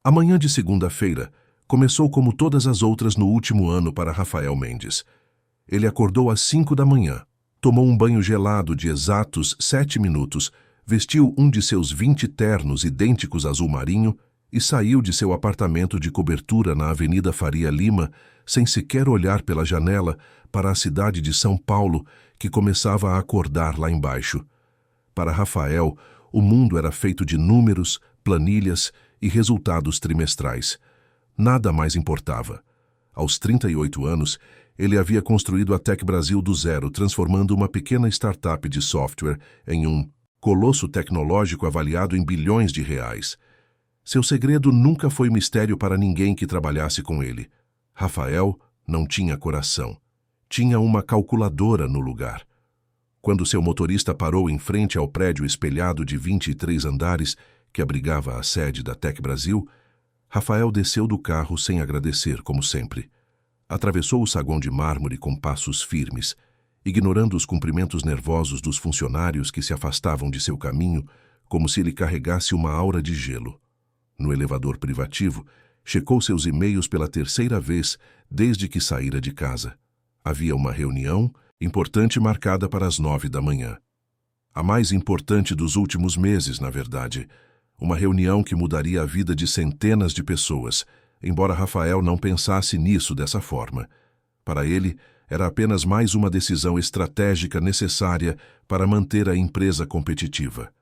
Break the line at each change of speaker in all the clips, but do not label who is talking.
A manhã de segunda-feira começou como todas as outras no último ano para Rafael Mendes. Ele acordou às 5 da manhã, tomou um banho gelado de exatos 7 minutos, vestiu um de seus 20 ternos idênticos azul marinho e saiu de seu apartamento de cobertura na Avenida Faria Lima, sem sequer olhar pela janela para a cidade de São Paulo, que começava a acordar lá embaixo. Para Rafael, o mundo era feito de números, planilhas e resultados trimestrais. Nada mais importava. Aos 38 anos, ele havia construído a Tech Brasil do zero, transformando uma pequena startup de software em um colosso tecnológico avaliado em bilhões de reais. Seu segredo nunca foi mistério para ninguém que trabalhasse com ele. Rafael não tinha coração. Tinha uma calculadora no lugar. Quando seu motorista parou em frente ao prédio espelhado de 23 andares que abrigava a sede da Tech Brasil, Rafael desceu do carro sem agradecer, como sempre. Atravessou o saguão de mármore com passos firmes, ignorando os cumprimentos nervosos dos funcionários que se afastavam de seu caminho, como se ele carregasse uma aura de gelo. No elevador privativo, checou seus e-mails pela terceira vez desde que saíra de casa. Havia uma reunião importante marcada para as 9 da manhã. A mais importante dos últimos meses, na verdade. Uma reunião que mudaria a vida de centenas de pessoas, embora Rafael não pensasse nisso dessa forma. Para ele, era apenas mais uma decisão estratégica necessária para manter a empresa competitiva.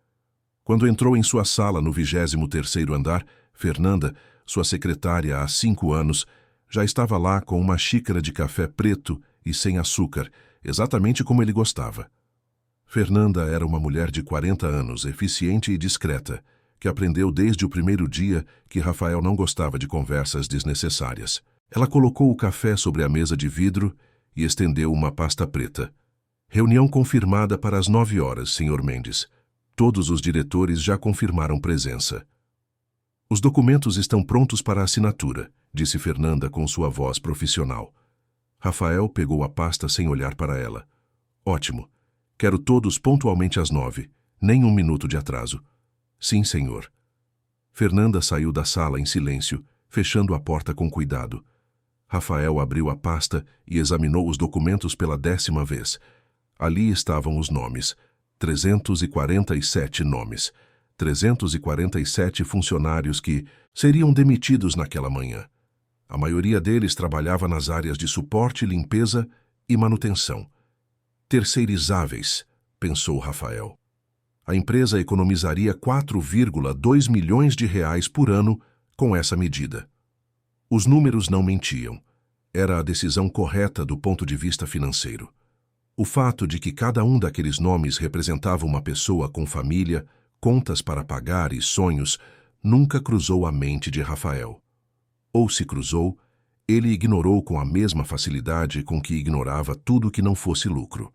Quando entrou em sua sala no 23º andar, Fernanda, sua secretária há 5 anos, já estava lá com uma xícara de café preto e sem açúcar, exatamente como ele gostava. Fernanda era uma mulher de 40 anos, eficiente e discreta, que aprendeu desde o primeiro dia que Rafael não gostava de conversas desnecessárias. Ela colocou o café sobre a mesa de vidro e estendeu uma pasta preta. Reunião confirmada para as 9 horas, Sr. Mendes. Todos os diretores já confirmaram presença. Os documentos estão prontos para assinatura, disse Fernanda com sua voz profissional. Rafael pegou a pasta sem olhar para ela. Ótimo. Quero todos pontualmente às 9, nem um minuto de atraso. Sim, senhor. Fernanda saiu da sala em silêncio, fechando a porta com cuidado. Rafael abriu a pasta e examinou os documentos pela 10ª vez. Ali estavam os nomes. 347 nomes. 347 funcionários que seriam demitidos naquela manhã. A maioria deles trabalhava nas áreas de suporte, limpeza e manutenção. Terceirizáveis, pensou Rafael. A empresa economizaria 4,2 milhões de reais por ano com essa medida. Os números não mentiam. Era a decisão correta do ponto de vista financeiro. O fato de que cada um daqueles nomes representava uma pessoa com família, contas para pagar e sonhos nunca cruzou a mente de Rafael. Ou se cruzou, ele ignorou com a mesma facilidade com que ignorava tudo que não fosse lucro.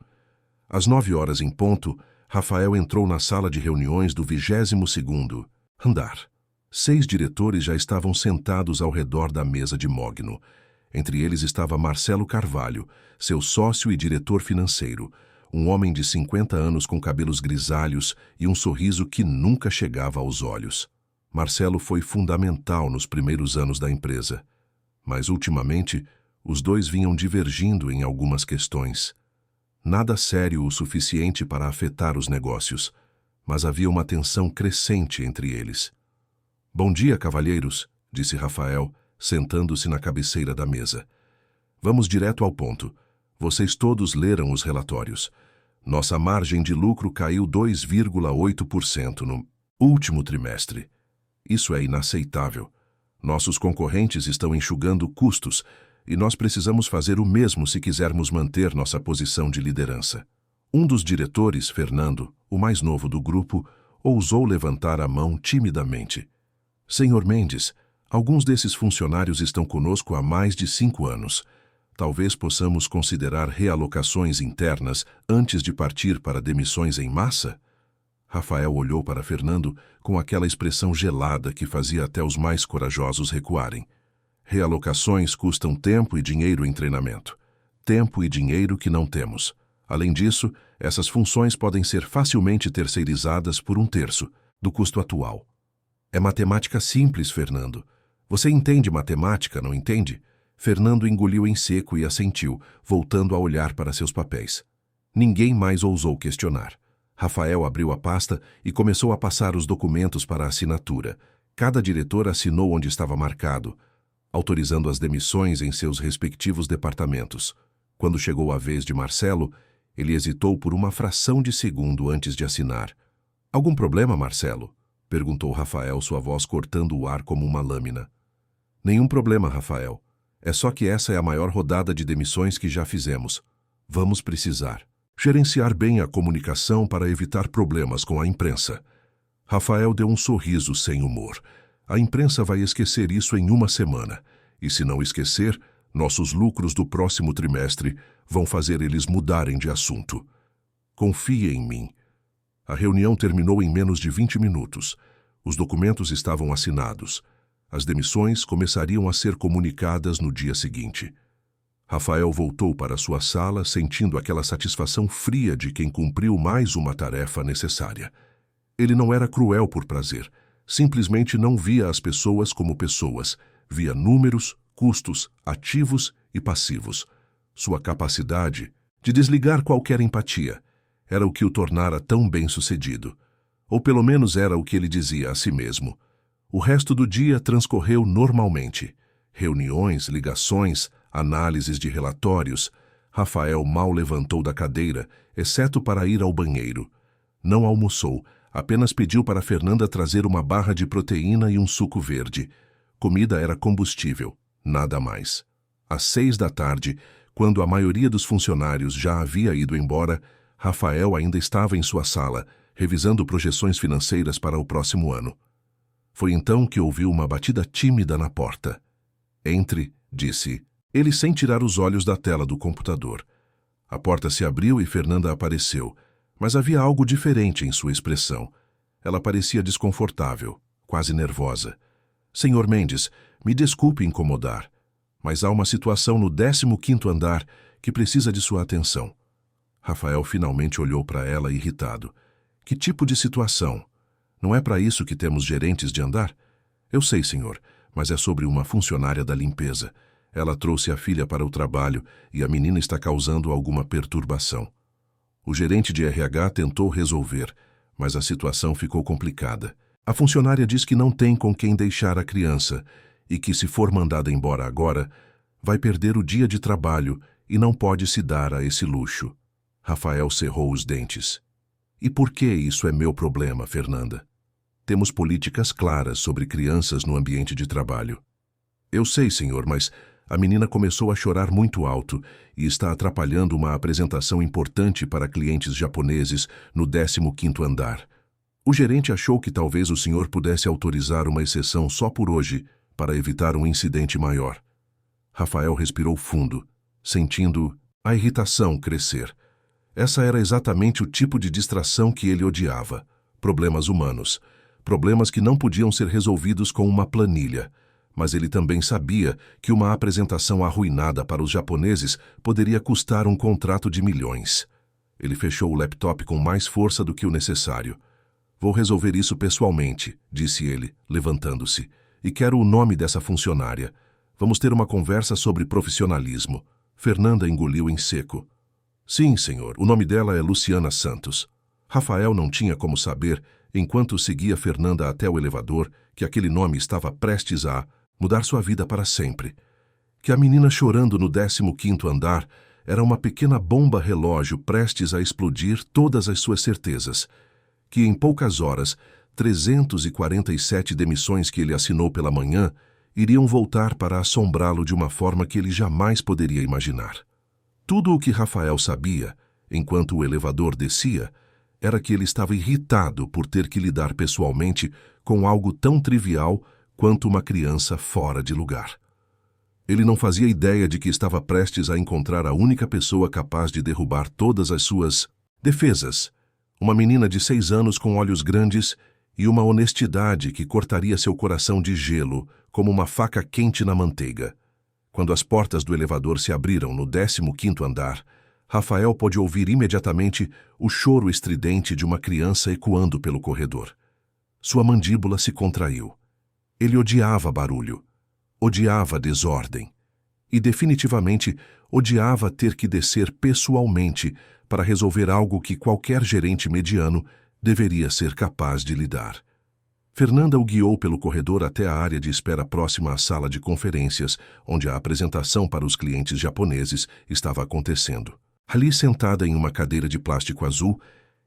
Às 9 horas em ponto, Rafael entrou na sala de reuniões do 22º andar. 6 diretores já estavam sentados ao redor da mesa de mogno. Entre eles estava Marcelo Carvalho, seu sócio e diretor financeiro, um homem de 50 anos com cabelos grisalhos e um sorriso que nunca chegava aos olhos. Marcelo foi fundamental nos primeiros anos da empresa, mas ultimamente os dois vinham divergindo em algumas questões. Nada sério o suficiente para afetar os negócios, mas havia uma tensão crescente entre eles. Bom dia, cavalheiros, disse Rafael, sentando-se na cabeceira da mesa. Vamos direto ao ponto. Vocês todos leram os relatórios. Nossa margem de lucro caiu 2,8% no último trimestre. Isso é inaceitável. Nossos concorrentes estão enxugando custos e nós precisamos fazer o mesmo se quisermos manter nossa posição de liderança. Um dos diretores, Fernando, o mais novo do grupo, ousou levantar a mão timidamente. Senhor Mendes, alguns desses funcionários estão conosco há mais de 5 anos. Talvez possamos considerar realocações internas antes de partir para demissões em massa? Rafael olhou para Fernando com aquela expressão gelada que fazia até os mais corajosos recuarem. Realocações custam tempo e dinheiro em treinamento. Tempo e dinheiro que não temos. Além disso, essas funções podem ser facilmente terceirizadas por 1/3 do custo atual. É matemática simples, Fernando. Você entende matemática, não entende? Fernando engoliu em seco e assentiu, voltando a olhar para seus papéis. Ninguém mais ousou questionar. Rafael abriu a pasta e começou a passar os documentos para a assinatura. Cada diretor assinou onde estava marcado, autorizando as demissões em seus respectivos departamentos. Quando chegou a vez de Marcelo, ele hesitou por uma fração de segundo antes de assinar. "Algum problema, Marcelo?" perguntou Rafael, sua voz cortando o ar como uma lâmina. "Nenhum problema, Rafael. É só que essa é a maior rodada de demissões que já fizemos. Vamos precisar gerenciar bem a comunicação para evitar problemas com a imprensa." Rafael deu um sorriso sem humor. "A imprensa vai esquecer isso em uma semana. E se não esquecer, nossos lucros do próximo trimestre vão fazer eles mudarem de assunto. Confie em mim." A reunião terminou em menos de 20 minutos. Os documentos estavam assinados. As demissões começariam a ser comunicadas no dia seguinte. Rafael voltou para sua sala, sentindo aquela satisfação fria de quem cumpriu mais uma tarefa necessária. Ele não era cruel por prazer. Simplesmente não via as pessoas como pessoas. Via números, custos, ativos e passivos. Sua capacidade de desligar qualquer empatia era o que o tornara tão bem-sucedido. Ou pelo menos era o que ele dizia a si mesmo. O resto do dia transcorreu normalmente. Reuniões, ligações, análises de relatórios. Rafael mal levantou da cadeira, exceto para ir ao banheiro. Não almoçou, apenas pediu para Fernanda trazer uma barra de proteína e um suco verde. Comida era combustível, nada mais. Às 6 da tarde, quando a maioria dos funcionários já havia ido embora, Rafael ainda estava em sua sala, revisando projeções financeiras para o próximo ano. Foi então que ouviu uma batida tímida na porta. "Entre", disse ele sem tirar os olhos da tela do computador. A porta se abriu e Fernanda apareceu, mas havia algo diferente em sua expressão. Ela parecia desconfortável, quase nervosa. "Senhor Mendes, me desculpe incomodar, mas há uma situação no 15º andar que precisa de sua atenção." Rafael finalmente olhou para ela irritado. "Que tipo de situação? Não é para isso que temos gerentes de andar?" "Eu sei, senhor, mas é sobre uma funcionária da limpeza. Ela trouxe a filha para o trabalho e a menina está causando alguma perturbação." O gerente de RH tentou resolver, mas a situação ficou complicada. A funcionária diz que não tem com quem deixar a criança e que, se for mandada embora agora, vai perder o dia de trabalho e não pode se dar a esse luxo. Rafael cerrou os dentes. "E por que isso é meu problema, Fernanda? Temos políticas claras sobre crianças no ambiente de trabalho." "Eu sei, senhor, mas a menina começou a chorar muito alto e está atrapalhando uma apresentação importante para clientes japoneses no 15º andar. O gerente achou que talvez o senhor pudesse autorizar uma exceção só por hoje para evitar um incidente maior." Rafael respirou fundo, sentindo a irritação crescer. Essa era exatamente o tipo de distração que ele odiava. Problemas humanos. Problemas que não podiam ser resolvidos com uma planilha. Mas ele também sabia que uma apresentação arruinada para os japoneses poderia custar um contrato de milhões. Ele fechou o laptop com mais força do que o necessário. "Vou resolver isso pessoalmente", disse ele, levantando-se. "E quero o nome dessa funcionária. Vamos ter uma conversa sobre profissionalismo." Fernanda engoliu em seco. "Sim, senhor. O nome dela é Luciana Santos." Rafael não tinha como saber, enquanto seguia Fernanda até o elevador, que aquele nome estava prestes a mudar sua vida para sempre. Que a menina chorando no 15º andar era uma pequena bomba relógio prestes a explodir todas as suas certezas. Que em poucas horas, 347 demissões que ele assinou pela manhã iriam voltar para assombrá-lo de uma forma que ele jamais poderia imaginar. Tudo o que Rafael sabia, enquanto o elevador descia, era que ele estava irritado por ter que lidar pessoalmente com algo tão trivial quanto uma criança fora de lugar. Ele não fazia ideia de que estava prestes a encontrar a única pessoa capaz de derrubar todas as suas defesas. Uma menina de 6 anos com olhos grandes e uma honestidade que cortaria seu coração de gelo como uma faca quente na manteiga. Quando as portas do elevador se abriram no 15º andar, Rafael pôde ouvir imediatamente o choro estridente de uma criança ecoando pelo corredor. Sua mandíbula se contraiu. Ele odiava barulho, odiava desordem e, definitivamente, odiava ter que descer pessoalmente para resolver algo que qualquer gerente mediano deveria ser capaz de lidar. Fernanda o guiou pelo corredor até a área de espera próxima à sala de conferências, onde a apresentação para os clientes japoneses estava acontecendo. Ali, sentada em uma cadeira de plástico azul,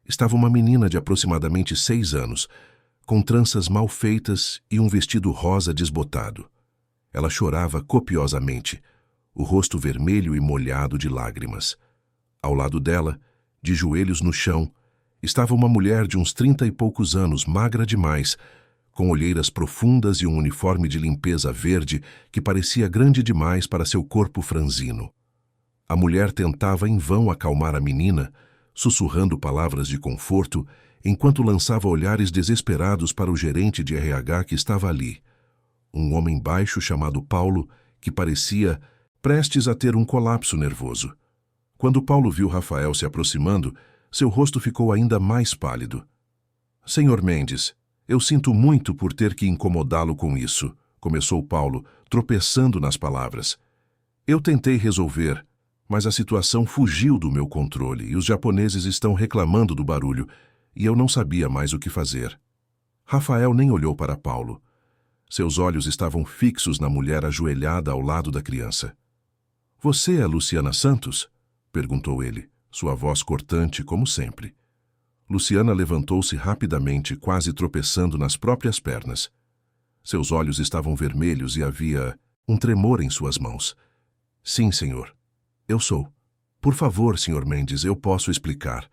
estava uma menina de aproximadamente 6 anos, com tranças mal feitas e um vestido rosa desbotado. Ela chorava copiosamente, o rosto vermelho e molhado de lágrimas. Ao lado dela, de joelhos no chão, estava uma mulher de uns 30 e poucos anos, magra demais, com olheiras profundas e um uniforme de limpeza verde que parecia grande demais para seu corpo franzino. A mulher tentava em vão acalmar a menina, sussurrando palavras de conforto, enquanto lançava olhares desesperados para o gerente de RH que estava ali. Um homem baixo chamado Paulo, que parecia prestes a ter um colapso nervoso. Quando Paulo viu Rafael se aproximando, seu rosto ficou ainda mais pálido. "Senhor Mendes, eu sinto muito por ter que incomodá-lo com isso", começou Paulo, tropeçando nas palavras. "Eu tentei resolver, mas a situação fugiu do meu controle e os japoneses estão reclamando do barulho, e eu não sabia mais o que fazer." Rafael nem olhou para Paulo. Seus olhos estavam fixos na mulher ajoelhada ao lado da criança. "Você é Luciana Santos?", perguntou ele, sua voz cortante como sempre. Luciana levantou-se rapidamente, quase tropeçando nas próprias pernas. Seus olhos estavam vermelhos e havia um tremor em suas mãos. "Sim, senhor. Eu sou. Por favor, senhor Mendes, eu posso explicar."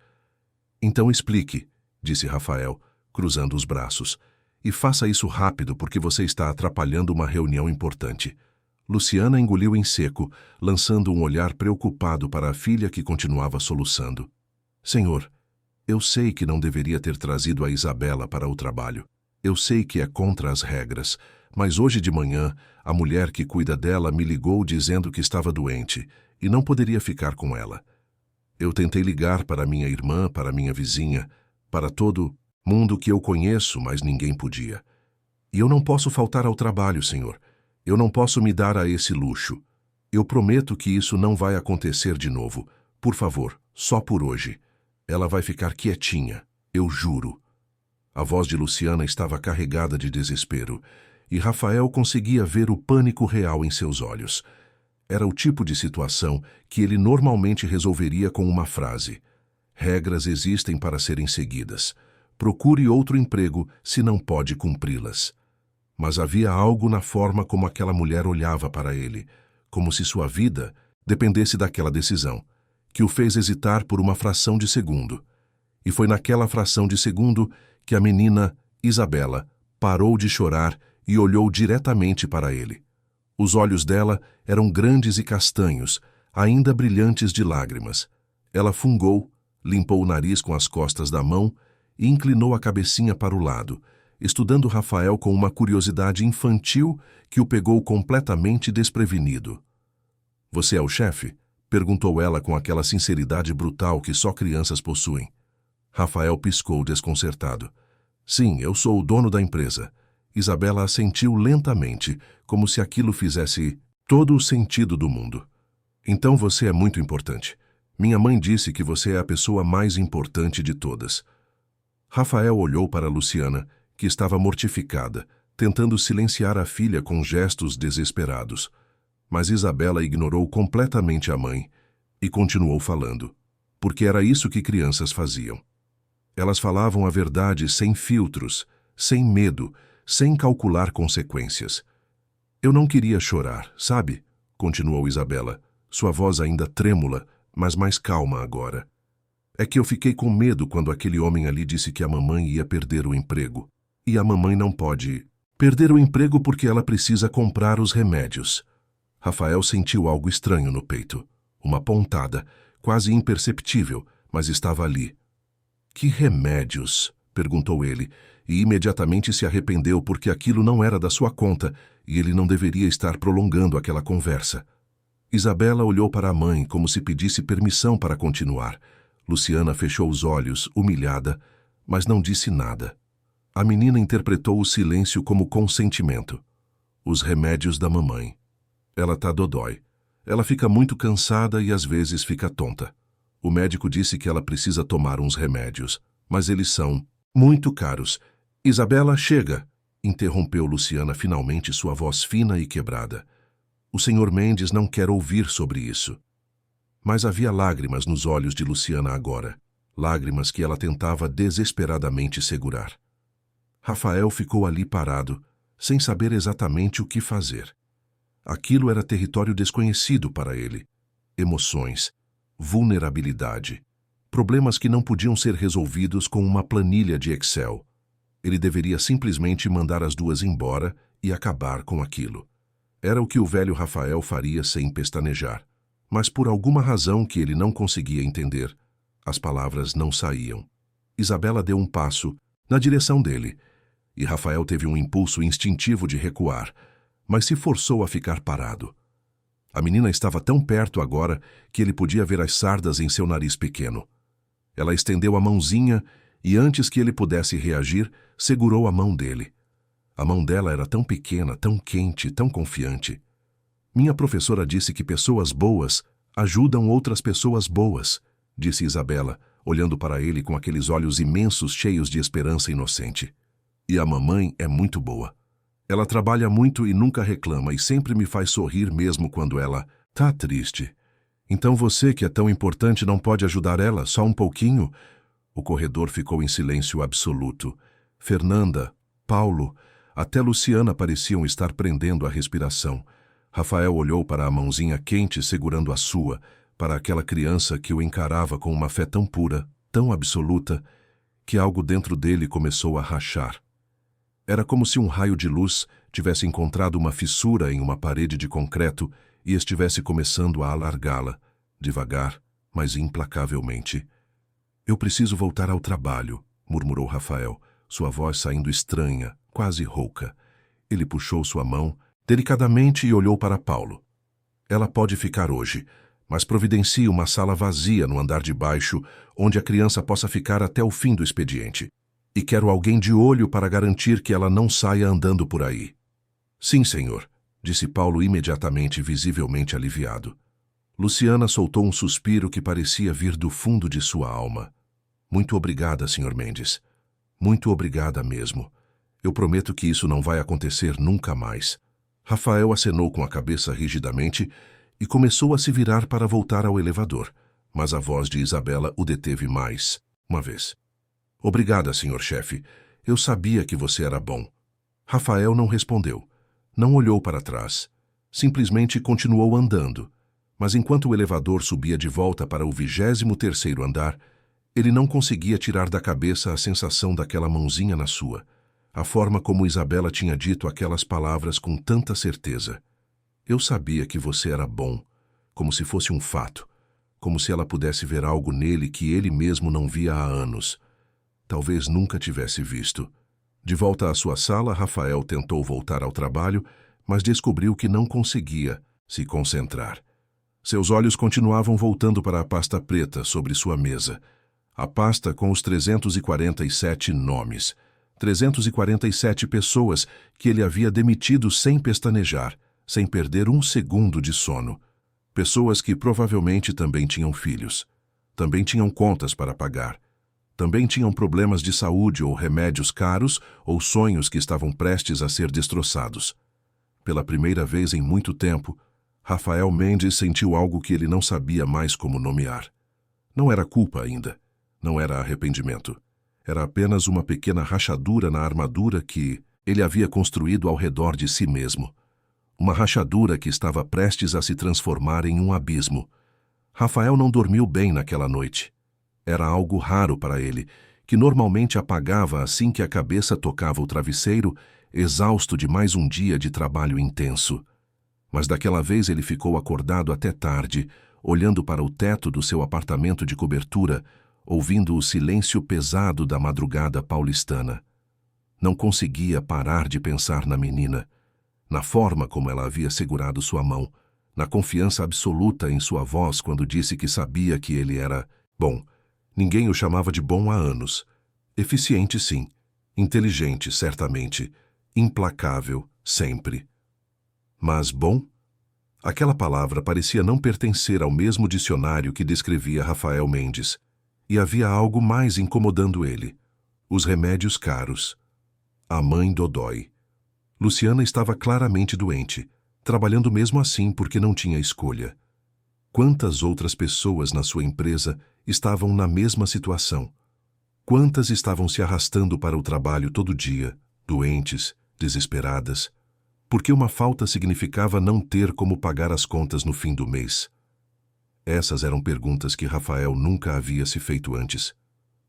"Então explique", disse Rafael, cruzando os braços. "E faça isso rápido, porque você está atrapalhando uma reunião importante." Luciana engoliu em seco, lançando um olhar preocupado para a filha que continuava soluçando. "Senhor, eu sei que não deveria ter trazido a Isabela para o trabalho. Eu sei que é contra as regras, mas hoje de manhã a mulher que cuida dela me ligou dizendo que estava doente e não poderia ficar com ela. Eu tentei ligar para minha irmã, para minha vizinha, para todo mundo que eu conheço, mas ninguém podia. E eu não posso faltar ao trabalho, senhor. Eu não posso me dar a esse luxo. Eu prometo que isso não vai acontecer de novo. Por favor, só por hoje. Ela vai ficar quietinha, eu juro." A voz de Luciana estava carregada de desespero, e Rafael conseguia ver o pânico real em seus olhos. Era o tipo de situação que ele normalmente resolveria com uma frase: "Regras existem para serem seguidas. Procure outro emprego se não pode cumpri-las." Mas havia algo na forma como aquela mulher olhava para ele, como se sua vida dependesse daquela decisão, que o fez hesitar por uma fração de segundo. E foi naquela fração de segundo que a menina, Isabela, parou de chorar e olhou diretamente para ele. Os olhos dela eram grandes e castanhos, ainda brilhantes de lágrimas. Ela fungou, limpou o nariz com as costas da mão e inclinou a cabecinha para o lado, estudando Rafael com uma curiosidade infantil que o pegou completamente desprevenido. "Você é o chefe?", perguntou ela com aquela sinceridade brutal que só crianças possuem. Rafael piscou desconcertado. "Sim, eu sou o dono da empresa." Isabela assentiu lentamente, como se aquilo fizesse todo o sentido do mundo. "Então você é muito importante. Minha mãe disse que você é a pessoa mais importante de todas." Rafael olhou para Luciana, que estava mortificada, tentando silenciar a filha com gestos desesperados. Mas Isabela ignorou completamente a mãe e continuou falando, porque era isso que crianças faziam. Elas falavam a verdade sem filtros, sem medo, sem calcular consequências. "Eu não queria chorar, sabe?", continuou Isabela, sua voz ainda trêmula, mas mais calma agora. "É que eu fiquei com medo quando aquele homem ali disse que a mamãe ia perder o emprego. E a mamãe não pode perder o emprego porque ela precisa comprar os remédios." Rafael sentiu algo estranho no peito. Uma pontada, quase imperceptível, mas estava ali. "Que remédios?", perguntou ele, e imediatamente se arrependeu porque aquilo não era da sua conta e ele não deveria estar prolongando aquela conversa. Isabela olhou para a mãe como se pedisse permissão para continuar. Luciana fechou os olhos, humilhada, mas não disse nada. A menina interpretou o silêncio como consentimento. Os remédios da mamãe. Ela tá dodói. Ela fica muito cansada e às vezes fica tonta. O médico disse que ela precisa tomar uns remédios, mas eles são muito caros. Isabela, chega! Interrompeu Luciana finalmente, sua voz fina e quebrada. O Sr. Mendes não quer ouvir sobre isso. Mas havia lágrimas nos olhos de Luciana agora, lágrimas que ela tentava desesperadamente segurar. Rafael ficou ali parado, sem saber exatamente o que fazer. Aquilo era território desconhecido para ele. Emoções, vulnerabilidade, problemas que não podiam ser resolvidos com uma planilha de Excel. Ele deveria simplesmente mandar as duas embora e acabar com aquilo. Era o que o velho Rafael faria sem pestanejar. Mas por alguma razão que ele não conseguia entender, as palavras não saíam. Isabela deu um passo na direção dele, e Rafael teve um impulso instintivo de recuar, mas se forçou a ficar parado. A menina estava tão perto agora que ele podia ver as sardas em seu nariz pequeno. Ela estendeu a mãozinha e, antes que ele pudesse reagir, segurou a mão dele. A mão dela era tão pequena, tão quente, tão confiante. Minha professora disse que pessoas boas ajudam outras pessoas boas, disse Isabela, olhando para ele com aqueles olhos imensos cheios de esperança inocente. E a mamãe é muito boa. Ela trabalha muito e nunca reclama e sempre me faz sorrir mesmo quando ela tá triste. Então você, que é tão importante, não pode ajudar ela só um pouquinho? O corredor ficou em silêncio absoluto. Fernanda, Paulo, até Luciana pareciam estar prendendo a respiração. Rafael olhou para a mãozinha quente segurando a sua, para aquela criança que o encarava com uma fé tão pura, tão absoluta, que algo dentro dele começou a rachar. Era como se um raio de luz tivesse encontrado uma fissura em uma parede de concreto e estivesse começando a alargá-la, devagar, mas implacavelmente. Eu preciso voltar ao trabalho, murmurou Rafael, sua voz saindo estranha, quase rouca. Ele puxou sua mão delicadamente e olhou para Paulo. Ela pode ficar hoje, mas providencie uma sala vazia no andar de baixo, onde a criança possa ficar até o fim do expediente. E quero alguém de olho para garantir que ela não saia andando por aí. Sim, senhor, disse Paulo imediatamente, visivelmente aliviado. Luciana soltou um suspiro que parecia vir do fundo de sua alma. Muito obrigada, Sr. Mendes. Muito obrigada mesmo. Eu prometo que isso não vai acontecer nunca mais. Rafael acenou com a cabeça rigidamente e começou a se virar para voltar ao elevador, mas a voz de Isabela o deteve mais uma vez. Obrigada, senhor chefe. Eu sabia que você era bom. Rafael não respondeu. Não olhou para trás. Simplesmente continuou andando. Mas enquanto o elevador subia de volta para o 23º andar, ele não conseguia tirar da cabeça a sensação daquela mãozinha na sua. A forma como Isabela tinha dito aquelas palavras com tanta certeza. Eu sabia que você era bom, como se fosse um fato, como se ela pudesse ver algo nele que ele mesmo não via há anos. Talvez nunca tivesse visto. De volta à sua sala, Rafael tentou voltar ao trabalho, mas descobriu que não conseguia se concentrar. Seus olhos continuavam voltando para a pasta preta sobre sua mesa. A pasta com os 347 nomes. 347 pessoas que ele havia demitido sem pestanejar, sem perder um segundo de sono. Pessoas que provavelmente também tinham filhos. Também tinham contas para pagar. Também tinham problemas de saúde ou remédios caros ou sonhos que estavam prestes a ser destroçados. Pela primeira vez em muito tempo, Rafael Mendes sentiu algo que ele não sabia mais como nomear. Não era culpa ainda. Não era arrependimento. Era apenas uma pequena rachadura na armadura que ele havia construído ao redor de si mesmo. Uma rachadura que estava prestes a se transformar em um abismo. Rafael não dormiu bem naquela noite. Era algo raro para ele, que normalmente apagava assim que a cabeça tocava o travesseiro, exausto de mais um dia de trabalho intenso. Mas daquela vez ele ficou acordado até tarde, olhando para o teto do seu apartamento de cobertura, ouvindo o silêncio pesado da madrugada paulistana. Não conseguia parar de pensar na menina, na forma como ela havia segurado sua mão, na confiança absoluta em sua voz quando disse que sabia que ele era bom. Ninguém o chamava de bom há anos. Eficiente, sim. Inteligente, certamente. Implacável, sempre. Mas bom? Aquela palavra parecia não pertencer ao mesmo dicionário que descrevia Rafael Mendes. E havia algo mais incomodando ele. Os remédios caros. A mãe dodói. Luciana estava claramente doente, trabalhando mesmo assim porque não tinha escolha. Quantas outras pessoas na sua empresa estavam na mesma situação? Quantas estavam se arrastando para o trabalho todo dia, doentes, desesperadas, porque uma falta significava não ter como pagar as contas no fim do mês? Essas eram perguntas que Rafael nunca havia se feito antes.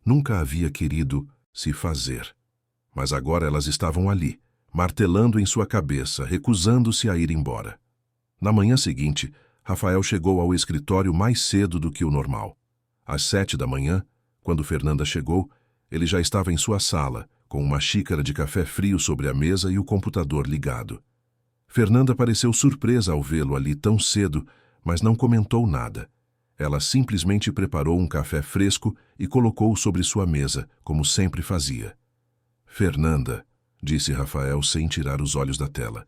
Nunca havia querido se fazer. Mas agora elas estavam ali, martelando em sua cabeça, recusando-se a ir embora. Na manhã seguinte, Rafael chegou ao escritório mais cedo do que o normal. Às 7 da manhã, quando Fernanda chegou, ele já estava em sua sala, com uma xícara de café frio sobre a mesa e o computador ligado. Fernanda pareceu surpresa ao vê-lo ali tão cedo, mas não comentou nada. Ela simplesmente preparou um café fresco e colocou-o sobre sua mesa, como sempre fazia. Fernanda, disse Rafael sem tirar os olhos da tela,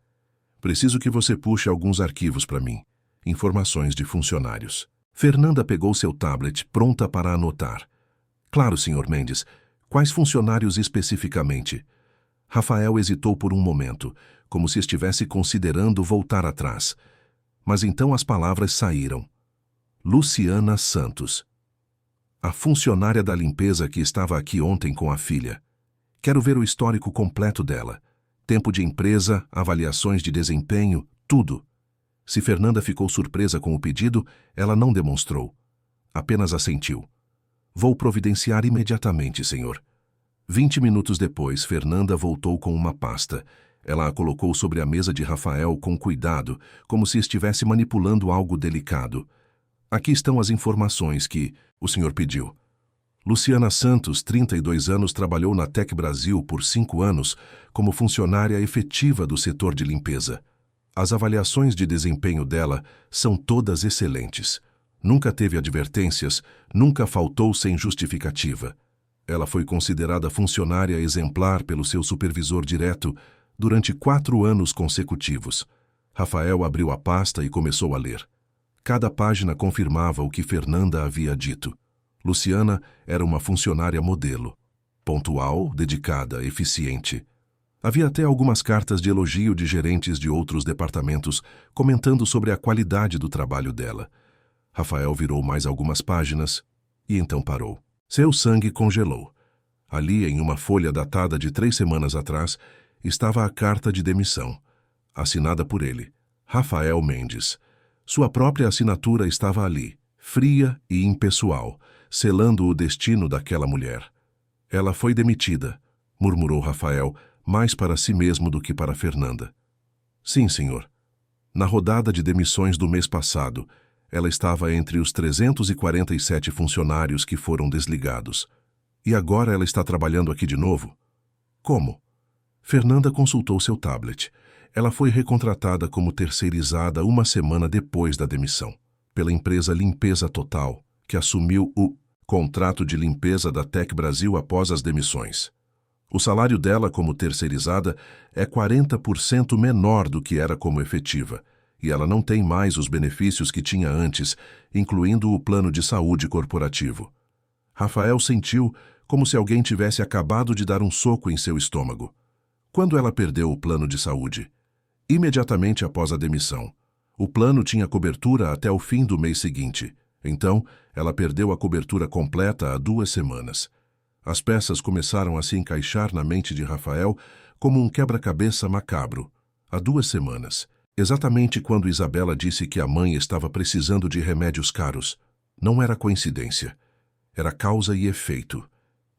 preciso que você puxe alguns arquivos para mim. Informações de funcionários. Fernanda pegou seu tablet, pronta para anotar. Claro, Sr. Mendes. Quais funcionários especificamente? Rafael hesitou por um momento, como se estivesse considerando voltar atrás. Mas então as palavras saíram. Luciana Santos. A funcionária da limpeza que estava aqui ontem com a filha. Quero ver o histórico completo dela. Tempo de empresa, avaliações de desempenho, tudo. Se Fernanda ficou surpresa com o pedido, ela não demonstrou. Apenas assentiu. Vou providenciar imediatamente, senhor. 20 minutos depois, Fernanda voltou com uma pasta. Ela a colocou sobre a mesa de Rafael com cuidado, como se estivesse manipulando algo delicado. Aqui estão as informações que o senhor pediu. Luciana Santos, 32 anos, trabalhou na Tec Brasil por 5 anos como funcionária efetiva do setor de limpeza. As avaliações de desempenho dela são todas excelentes. Nunca teve advertências, nunca faltou sem justificativa. Ela foi considerada funcionária exemplar pelo seu supervisor direto durante 4 anos consecutivos. Rafael abriu a pasta e começou a ler. Cada página confirmava o que Fernanda havia dito. Luciana era uma funcionária modelo. Pontual, dedicada, eficiente. Havia até algumas cartas de elogio de gerentes de outros departamentos comentando sobre a qualidade do trabalho dela. Rafael virou mais algumas páginas e então parou. Seu sangue congelou. Ali, em uma folha datada de 3 semanas atrás, estava a carta de demissão, assinada por ele, Rafael Mendes. Sua própria assinatura estava ali, fria e impessoal, selando o destino daquela mulher. Ela foi demitida, murmurou Rafael, mais para si mesmo do que para Fernanda. Sim, senhor. Na rodada de demissões do mês passado, ela estava entre os 347 funcionários que foram desligados. E agora ela está trabalhando aqui de novo? Como? Fernanda consultou seu tablet. Ela foi recontratada como terceirizada uma semana depois da demissão, pela empresa Limpeza Total, que assumiu o contrato de limpeza da Tec Brasil após as demissões. O salário dela como terceirizada é 40% menor do que era como efetiva, e ela não tem mais os benefícios que tinha antes, incluindo o plano de saúde corporativo. Rafael sentiu como se alguém tivesse acabado de dar um soco em seu estômago. Quando ela perdeu o plano de saúde? Imediatamente após a demissão. O plano tinha cobertura até o fim do mês seguinte. Então, ela perdeu a cobertura completa há 2 semanas. As peças começaram a se encaixar na mente de Rafael como um quebra-cabeça macabro. Há 2 semanas, exatamente quando Isabela disse que a mãe estava precisando de remédios caros. Não era coincidência. Era causa e efeito.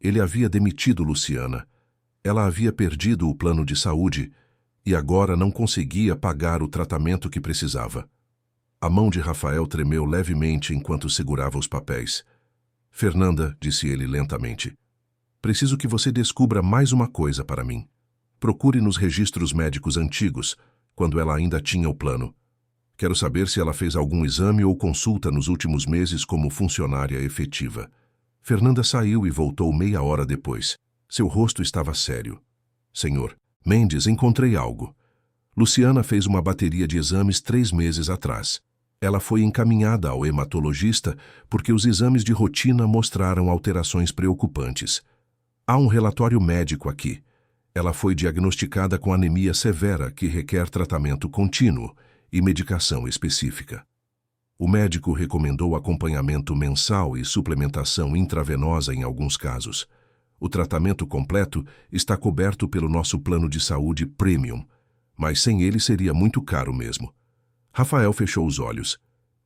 Ele havia demitido Luciana. Ela havia perdido o plano de saúde e agora não conseguia pagar o tratamento que precisava. A mão de Rafael tremeu levemente enquanto segurava os papéis. Fernanda, disse ele lentamente, preciso que você descubra mais uma coisa para mim. Procure nos registros médicos antigos, quando ela ainda tinha o plano. Quero saber se ela fez algum exame ou consulta nos últimos meses como funcionária efetiva. Fernanda saiu e voltou meia hora depois. Seu rosto estava sério. Senhor Mendes, encontrei algo. Luciana fez uma bateria de exames 3 meses atrás. Ela foi encaminhada ao hematologista porque os exames de rotina mostraram alterações preocupantes. Há um relatório médico aqui. Ela foi diagnosticada com anemia severa que requer tratamento contínuo e medicação específica. O médico recomendou acompanhamento mensal e suplementação intravenosa em alguns casos. O tratamento completo está coberto pelo nosso plano de saúde Premium, mas sem ele seria muito caro mesmo. Rafael fechou os olhos.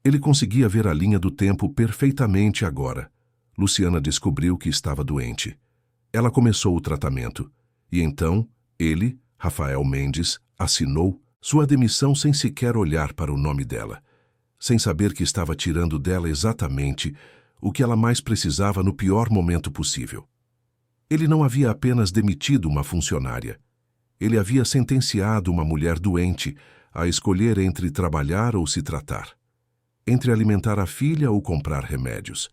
Ele conseguia ver a linha do tempo perfeitamente agora. Luciana descobriu que estava doente. Ela começou o tratamento. E então, ele, Rafael Mendes, assinou sua demissão sem sequer olhar para o nome dela, sem saber que estava tirando dela exatamente o que ela mais precisava no pior momento possível. Ele não havia apenas demitido uma funcionária. Ele havia sentenciado uma mulher doente a escolher entre trabalhar ou se tratar, entre alimentar a filha ou comprar remédios,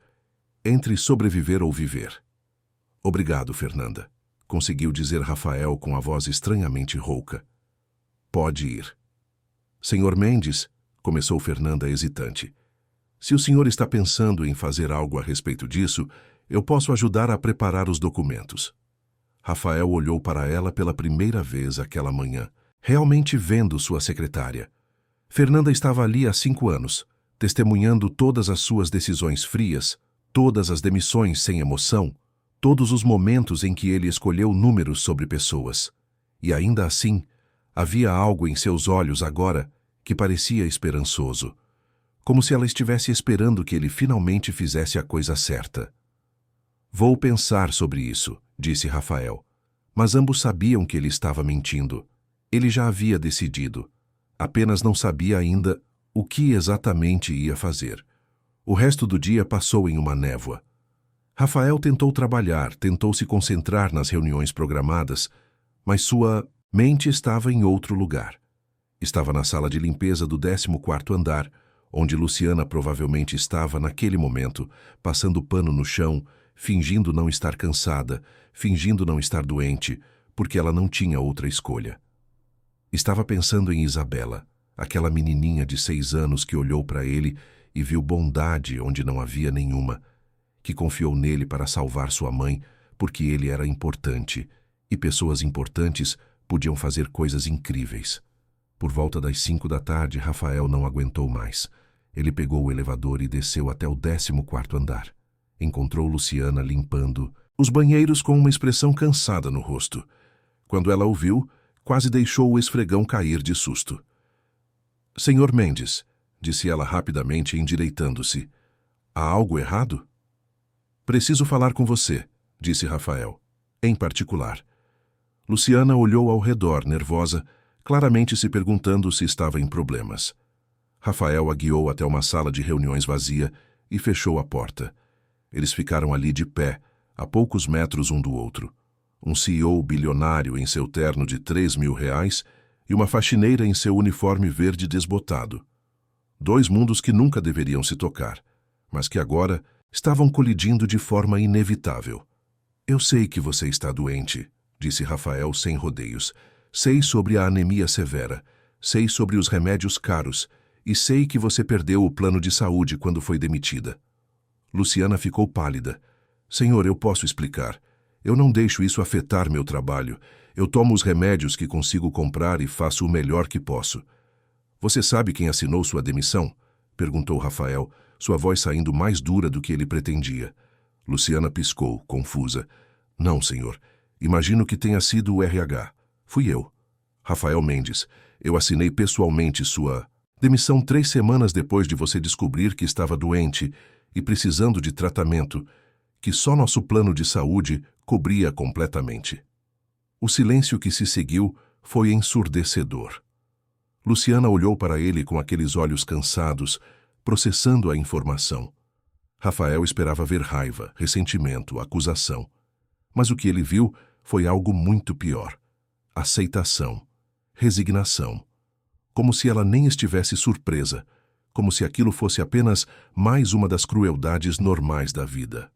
entre sobreviver ou viver. Obrigado, Fernanda, conseguiu dizer Rafael com a voz estranhamente rouca. Pode ir. Senhor Mendes, começou Fernanda hesitante. Se o senhor está pensando em fazer algo a respeito disso, eu posso ajudar a preparar os documentos. Rafael olhou para ela pela primeira vez aquela manhã, realmente vendo sua secretária. Fernanda estava ali há 5 anos, testemunhando todas as suas decisões frias, todas as demissões sem emoção, todos os momentos em que ele escolheu números sobre pessoas. E ainda assim, havia algo em seus olhos agora que parecia esperançoso, como se ela estivesse esperando que ele finalmente fizesse a coisa certa. Vou pensar sobre isso, disse Rafael, mas ambos sabiam que ele estava mentindo. Ele já havia decidido, apenas não sabia ainda o que exatamente ia fazer. O resto do dia passou em uma névoa. Rafael tentou trabalhar, tentou se concentrar nas reuniões programadas, mas sua mente estava em outro lugar. Estava na sala de limpeza do 14º andar, onde Luciana provavelmente estava naquele momento, passando pano no chão, fingindo não estar cansada, fingindo não estar doente, porque ela não tinha outra escolha. Estava pensando em Isabela, aquela menininha de 6 anos que olhou para ele e viu bondade onde não havia nenhuma, que confiou nele para salvar sua mãe porque ele era importante, e pessoas importantes podiam fazer coisas incríveis. Por volta das 5 da tarde, Rafael não aguentou mais. Ele pegou o elevador e desceu até o 14º andar. Encontrou Luciana limpando os banheiros com uma expressão cansada no rosto. Quando ela o viu, quase deixou o esfregão cair de susto. Senhor Mendes, disse ela rapidamente, endireitando-se. Há algo errado? Preciso falar com você, disse Rafael. Em particular. Luciana olhou ao redor, nervosa, claramente se perguntando se estava em problemas. Rafael a guiou até uma sala de reuniões vazia e fechou a porta. Eles ficaram ali de pé, a poucos metros um do outro. Um CEO bilionário em seu terno de R$3.000 e uma faxineira em seu uniforme verde desbotado. 2 mundos que nunca deveriam se tocar, mas que agora estavam colidindo de forma inevitável. Eu sei que você está doente, disse Rafael sem rodeios. Sei sobre a anemia severa, sei sobre os remédios caros e sei que você perdeu o plano de saúde quando foi demitida. Luciana ficou pálida. Senhor, eu posso explicar. Eu não deixo isso afetar meu trabalho. Eu tomo os remédios que consigo comprar e faço o melhor que posso. Você sabe quem assinou sua demissão? Perguntou Rafael, sua voz saindo mais dura do que ele pretendia. Luciana piscou, confusa. Não, senhor. Imagino que tenha sido o RH. Fui eu. Rafael Mendes, eu assinei pessoalmente sua demissão 3 semanas depois de você descobrir que estava doente e precisando de tratamento, que só nosso plano de saúde cobria completamente. O silêncio que se seguiu foi ensurdecedor. Luciana olhou para ele com aqueles olhos cansados, processando a informação. Rafael esperava ver raiva, ressentimento, acusação. Mas o que ele viu foi algo muito pior. Aceitação, resignação. Como se ela nem estivesse surpresa, como se aquilo fosse apenas mais uma das crueldades normais da vida.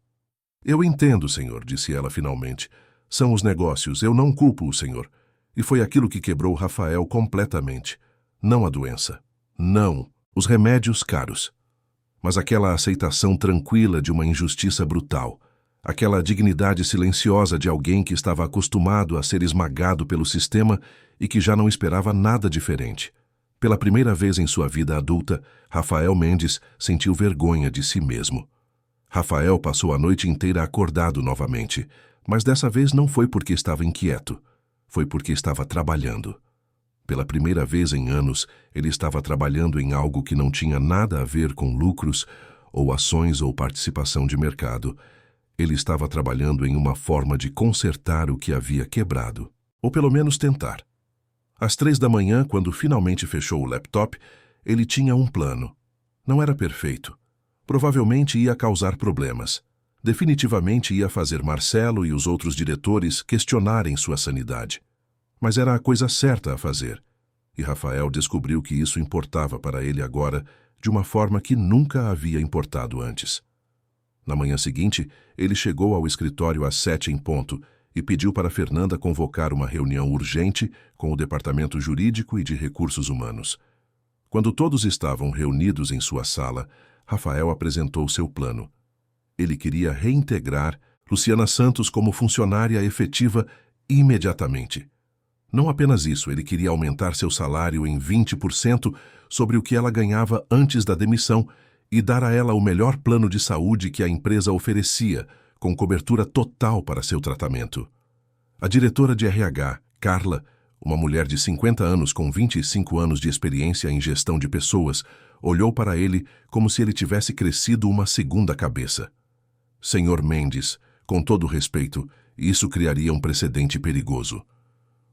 Eu entendo, senhor, disse ela finalmente. São os negócios, eu não culpo o senhor. E foi aquilo que quebrou Rafael completamente. Não a doença. Não os remédios caros. Mas aquela aceitação tranquila de uma injustiça brutal. Aquela dignidade silenciosa de alguém que estava acostumado a ser esmagado pelo sistema e que já não esperava nada diferente. Pela primeira vez em sua vida adulta, Rafael Mendes sentiu vergonha de si mesmo. Rafael passou a noite inteira acordado novamente, mas dessa vez não foi porque estava inquieto, foi porque estava trabalhando. Pela primeira vez em anos, ele estava trabalhando em algo que não tinha nada a ver com lucros, ou ações ou participação de mercado. Ele estava trabalhando em uma forma de consertar o que havia quebrado, ou pelo menos tentar. Às 3 da manhã, quando finalmente fechou o laptop, ele tinha um plano. Não era perfeito. Provavelmente ia causar problemas. Definitivamente ia fazer Marcelo e os outros diretores questionarem sua sanidade. Mas era a coisa certa a fazer. E Rafael descobriu que isso importava para ele agora de uma forma que nunca havia importado antes. Na manhã seguinte, ele chegou ao escritório às 7 em ponto e pediu para Fernanda convocar uma reunião urgente com o Departamento Jurídico e de Recursos Humanos. Quando todos estavam reunidos em sua sala, Rafael apresentou seu plano. Ele queria reintegrar Luciana Santos como funcionária efetiva imediatamente. Não apenas isso, ele queria aumentar seu salário em 20% sobre o que ela ganhava antes da demissão e dar a ela o melhor plano de saúde que a empresa oferecia, com cobertura total para seu tratamento. A diretora de RH, Carla, uma mulher de 50 anos com 25 anos de experiência em gestão de pessoas, olhou para ele como se ele tivesse crescido uma segunda cabeça. Senhor Mendes, com todo respeito, isso criaria um precedente perigoso.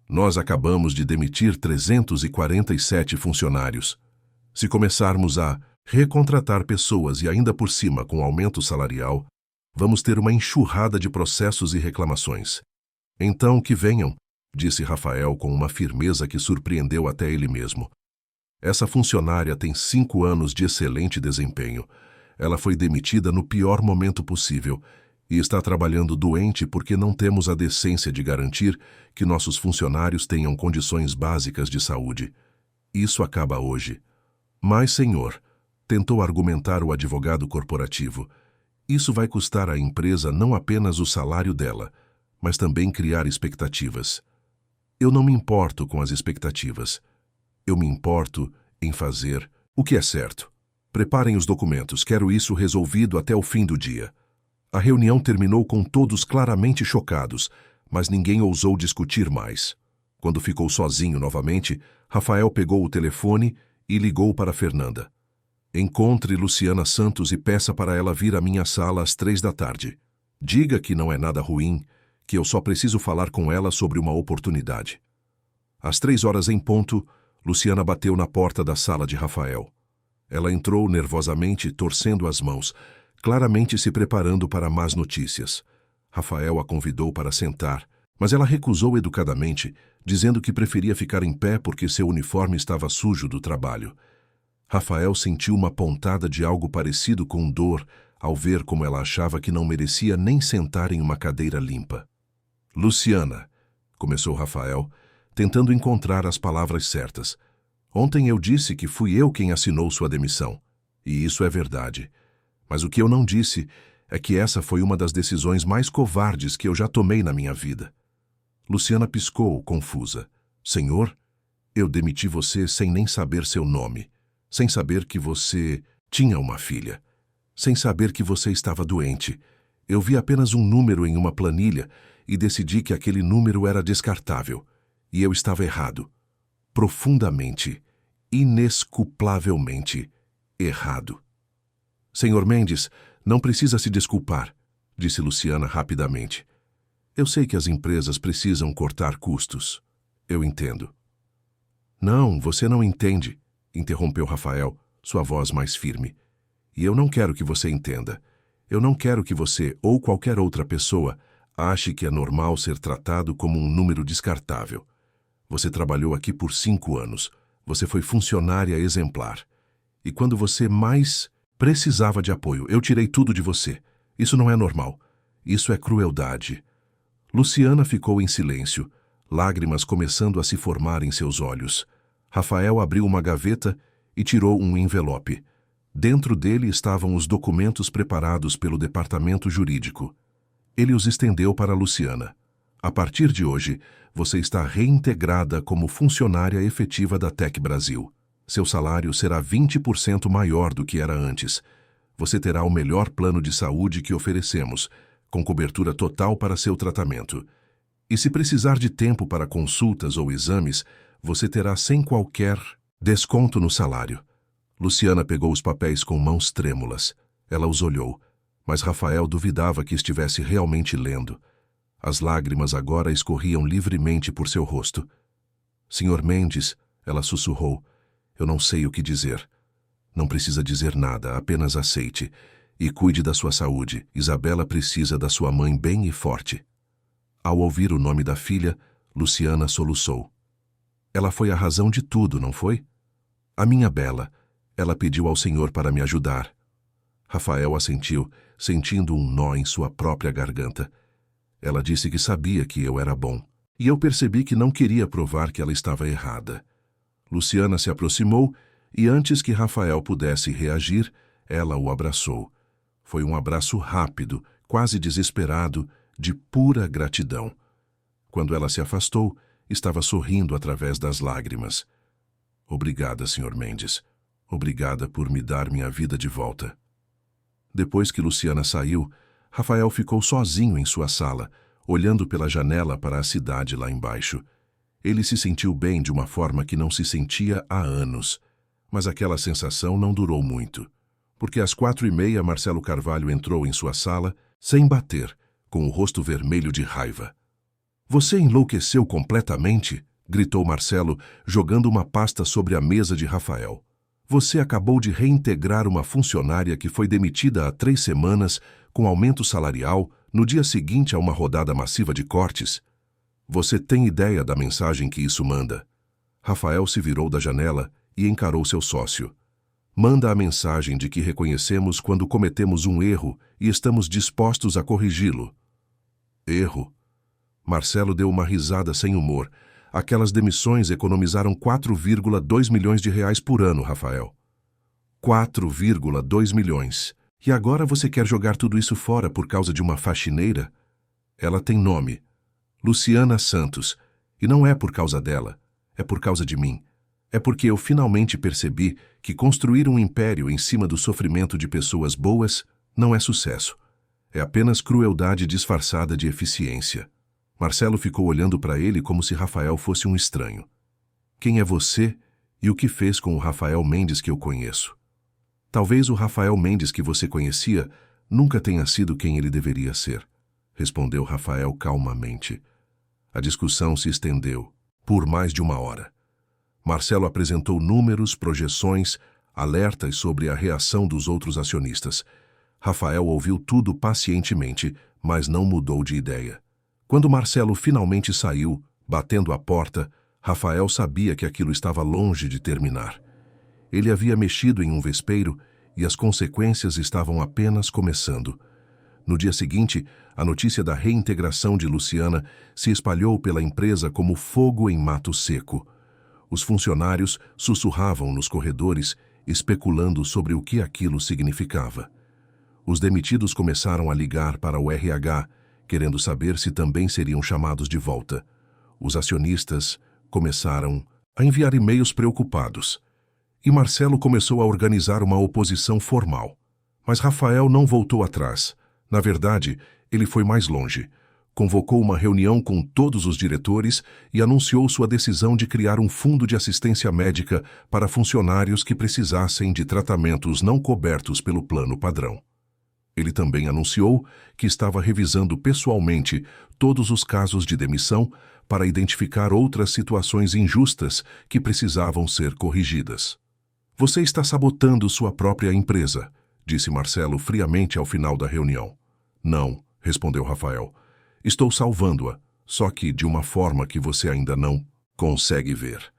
Nós acabamos de demitir 347 funcionários. Se começarmos a recontratar pessoas e ainda por cima com aumento salarial, vamos ter uma enxurrada de processos e reclamações. Então, que venham, disse Rafael com uma firmeza que surpreendeu até ele mesmo. Essa funcionária tem 5 anos de excelente desempenho. Ela foi demitida no pior momento possível e está trabalhando doente porque não temos a decência de garantir que nossos funcionários tenham condições básicas de saúde. Isso acaba hoje. Mas, senhor, tentou argumentar o advogado corporativo, isso vai custar à empresa não apenas o salário dela, mas também criar expectativas. Eu não me importo com as expectativas. Eu me importo em fazer o que é certo. Preparem os documentos, quero isso resolvido até o fim do dia. A reunião terminou com todos claramente chocados, mas ninguém ousou discutir mais. Quando ficou sozinho novamente, Rafael pegou o telefone e ligou para Fernanda. Encontre Luciana Santos e peça para ela vir à minha sala às 3 da tarde. Diga que não é nada ruim, que eu só preciso falar com ela sobre uma oportunidade. Às 3 horas em ponto, Luciana bateu na porta da sala de Rafael. Ela entrou nervosamente, torcendo as mãos, claramente se preparando para más notícias. Rafael a convidou para sentar, mas ela recusou educadamente, dizendo que preferia ficar em pé porque seu uniforme estava sujo do trabalho. Rafael sentiu uma pontada de algo parecido com dor ao ver como ela achava que não merecia nem sentar em uma cadeira limpa. Luciana, começou Rafael, tentando encontrar as palavras certas. Ontem eu disse que fui eu quem assinou sua demissão. E isso é verdade. Mas o que eu não disse é que essa foi uma das decisões mais covardes que eu já tomei na minha vida. Luciana piscou, confusa. Senhor, eu demiti você sem nem saber seu nome, sem saber que você tinha uma filha, sem saber que você estava doente. Eu vi apenas um número em uma planilha e decidi que aquele número era descartável. E eu estava errado. Profundamente, inesculpavelmente errado. Senhor Mendes, não precisa se desculpar, disse Luciana rapidamente. Eu sei que as empresas precisam cortar custos. Eu entendo. Não, você não entende, interrompeu Rafael, sua voz mais firme. E eu não quero que você entenda. Eu não quero que você ou qualquer outra pessoa ache que é normal ser tratado como um número descartável. Você trabalhou aqui por 5 anos. Você foi funcionária exemplar. E quando você mais precisava de apoio, eu tirei tudo de você. Isso não é normal. Isso é crueldade. Luciana ficou em silêncio, lágrimas começando a se formar em seus olhos. Rafael abriu uma gaveta e tirou um envelope. Dentro dele estavam os documentos preparados pelo departamento jurídico. Ele os estendeu para Luciana. A partir de hoje, você está reintegrada como funcionária efetiva da Tec Brasil. Seu salário será 20% maior do que era antes. Você terá o melhor plano de saúde que oferecemos, com cobertura total para seu tratamento. E se precisar de tempo para consultas ou exames, você terá sem qualquer desconto no salário. Luciana pegou os papéis com mãos trêmulas. Ela os olhou, mas Rafael duvidava que estivesse realmente lendo. As lágrimas agora escorriam livremente por seu rosto. Senhor Mendes, ela sussurrou, eu não sei o que dizer. Não precisa dizer nada, apenas aceite. E cuide da sua saúde. Isabela precisa da sua mãe bem e forte. Ao ouvir o nome da filha, Luciana soluçou. Ela foi a razão de tudo, não foi? A minha Bela. Ela pediu ao Senhor para me ajudar. Rafael assentiu, sentindo um nó em sua própria garganta. Ela disse que sabia que eu era bom. E eu percebi que não queria provar que ela estava errada. Luciana se aproximou e antes que Rafael pudesse reagir, ela o abraçou. Foi um abraço rápido, quase desesperado, de pura gratidão. Quando ela se afastou, estava sorrindo através das lágrimas. Obrigada, Sr. Mendes. Obrigada por me dar minha vida de volta. Depois que Luciana saiu, Rafael ficou sozinho em sua sala, olhando pela janela para a cidade lá embaixo. Ele se sentiu bem de uma forma que não se sentia há anos. Mas aquela sensação não durou muito. Porque às 4h30 Marcelo Carvalho entrou em sua sala, sem bater, com o rosto vermelho de raiva. Você enlouqueceu completamente? Gritou Marcelo, jogando uma pasta sobre a mesa de Rafael. Você acabou de reintegrar uma funcionária que foi demitida há 3 semanas, com aumento salarial, no dia seguinte a uma rodada massiva de cortes. Você tem ideia da mensagem que isso manda? Rafael se virou da janela e encarou seu sócio. Manda a mensagem de que reconhecemos quando cometemos um erro e estamos dispostos a corrigi-lo. Erro? Marcelo deu uma risada sem humor. Aquelas demissões economizaram 4,2 milhões de reais por ano, Rafael. 4,2 milhões. E agora você quer jogar tudo isso fora por causa de uma faxineira? Ela tem nome. Luciana Santos. E não é por causa dela. É por causa de mim. É porque eu finalmente percebi que construir um império em cima do sofrimento de pessoas boas não é sucesso. É apenas crueldade disfarçada de eficiência. Marcelo ficou olhando para ele como se Rafael fosse um estranho. Quem é você e o que fez com o Rafael Mendes que eu conheço? Talvez o Rafael Mendes que você conhecia nunca tenha sido quem ele deveria ser, respondeu Rafael calmamente. A discussão se estendeu por mais de 1 hora. Marcelo apresentou números, projeções, alertas sobre a reação dos outros acionistas. Rafael ouviu tudo pacientemente, mas não mudou de ideia. Quando Marcelo finalmente saiu, batendo a porta, Rafael sabia que aquilo estava longe de terminar. Ele havia mexido em um vespeiro e as consequências estavam apenas começando. No dia seguinte, a notícia da reintegração de Luciana se espalhou pela empresa como fogo em mato seco. Os funcionários sussurravam nos corredores, especulando sobre o que aquilo significava. Os demitidos começaram a ligar para o RH, querendo saber se também seriam chamados de volta. Os acionistas começaram a enviar e-mails preocupados. E Marcelo começou a organizar uma oposição formal. Mas Rafael não voltou atrás. Na verdade, ele foi mais longe. Convocou uma reunião com todos os diretores e anunciou sua decisão de criar um fundo de assistência médica para funcionários que precisassem de tratamentos não cobertos pelo plano padrão. Ele também anunciou que estava revisando pessoalmente todos os casos de demissão para identificar outras situações injustas que precisavam ser corrigidas. Você está sabotando sua própria empresa, disse Marcelo friamente ao final da reunião. Não, respondeu Rafael. Estou salvando-a, só que de uma forma que você ainda não consegue ver.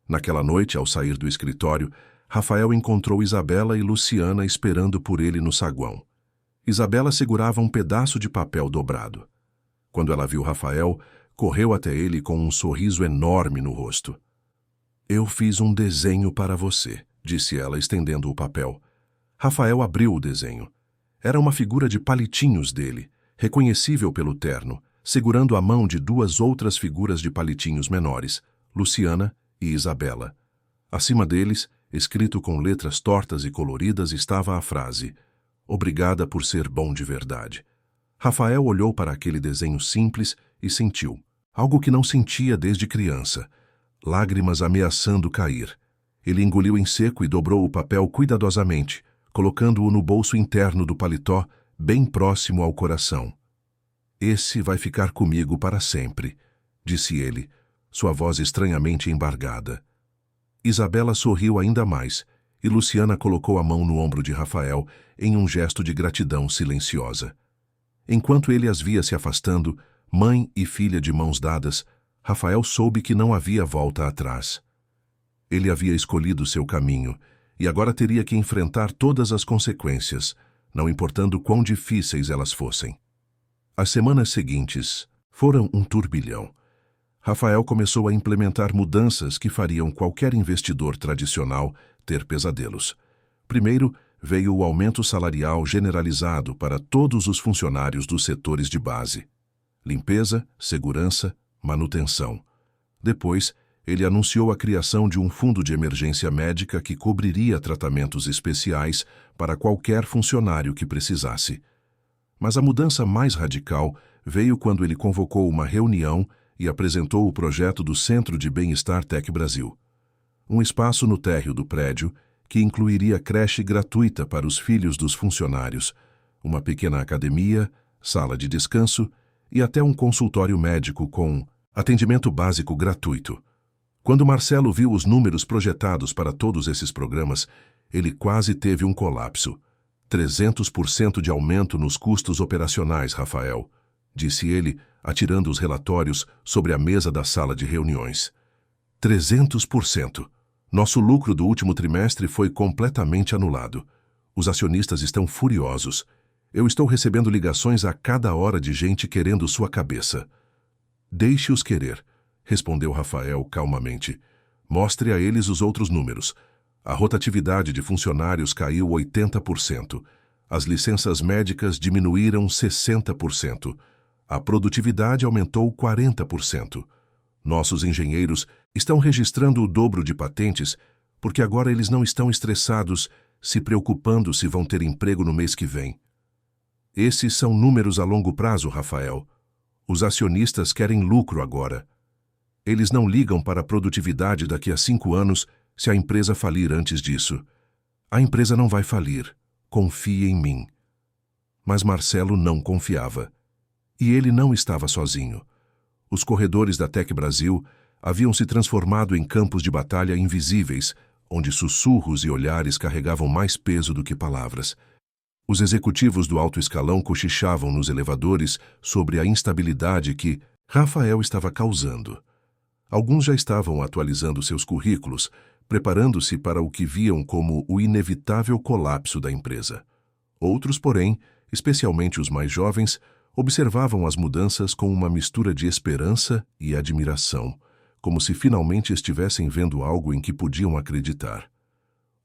Naquela noite, ao sair do escritório, Rafael encontrou Isabela e Luciana esperando por ele no saguão. Isabela segurava um pedaço de papel dobrado. Quando ela viu Rafael, correu até ele com um sorriso enorme no rosto. "Eu fiz um desenho para você", disse ela, estendendo o papel. Rafael abriu o desenho. Era uma figura de palitinhos dele, reconhecível pelo terno, segurando a mão de duas outras figuras de palitinhos menores, Luciana e Isabela. Acima deles, escrito com letras tortas e coloridas, estava a frase: "Obrigada por ser bom de verdade". Rafael olhou para aquele desenho simples e sentiu algo que não sentia desde criança: lágrimas ameaçando cair. Ele engoliu em seco e dobrou o papel cuidadosamente, colocando-o no bolso interno do paletó, bem próximo ao coração. "Esse vai ficar comigo para sempre", disse ele, sua voz estranhamente embargada. Isabela sorriu ainda mais, e Luciana colocou a mão no ombro de Rafael em um gesto de gratidão silenciosa. Enquanto ele as via se afastando, mãe e filha de mãos dadas, Rafael soube que não havia volta atrás. Ele havia escolhido seu caminho, e agora teria que enfrentar todas as consequências, não importando quão difíceis elas fossem. As semanas seguintes foram um turbilhão. Rafael começou a implementar mudanças que fariam qualquer investidor tradicional ter pesadelos. Primeiro, veio o aumento salarial generalizado para todos os funcionários dos setores de base: limpeza, segurança, manutenção. Depois, ele anunciou a criação de um fundo de emergência médica que cobriria tratamentos especiais para qualquer funcionário que precisasse. Mas a mudança mais radical veio quando ele convocou uma reunião e apresentou o projeto do Centro de Bem-Estar Tec Brasil. Um espaço no térreo do prédio que incluiria creche gratuita para os filhos dos funcionários, uma pequena academia, sala de descanso e até um consultório médico com atendimento básico gratuito. Quando Marcelo viu os números projetados para todos esses programas, ele quase teve um colapso. 300% de aumento nos custos operacionais, Rafael, disse ele, atirando os relatórios sobre a mesa da sala de reuniões. 300%. Nosso lucro do último trimestre foi completamente anulado. Os acionistas estão furiosos. Eu estou recebendo ligações a cada hora de gente querendo sua cabeça. Deixe-os querer, respondeu Rafael calmamente. Mostre a eles os outros números. A rotatividade de funcionários caiu 80%. As licenças médicas diminuíram 60%. A produtividade aumentou 40%. Nossos engenheiros estão registrando o dobro de patentes porque agora eles não estão estressados, se preocupando se vão ter emprego no mês que vem. Esses são números a longo prazo, Rafael. Os acionistas querem lucro agora. Eles não ligam para a produtividade daqui a 5 anos se a empresa falir antes disso. A empresa não vai falir. Confie em mim. Mas Marcelo não confiava. E ele não estava sozinho. Os corredores da Tec Brasil haviam se transformado em campos de batalha invisíveis, onde sussurros e olhares carregavam mais peso do que palavras. Os executivos do alto escalão cochichavam nos elevadores sobre a instabilidade que Rafael estava causando. Alguns já estavam atualizando seus currículos, preparando-se para o que viam como o inevitável colapso da empresa. Outros, porém, especialmente os mais jovens, observavam as mudanças com uma mistura de esperança e admiração, como se finalmente estivessem vendo algo em que podiam acreditar.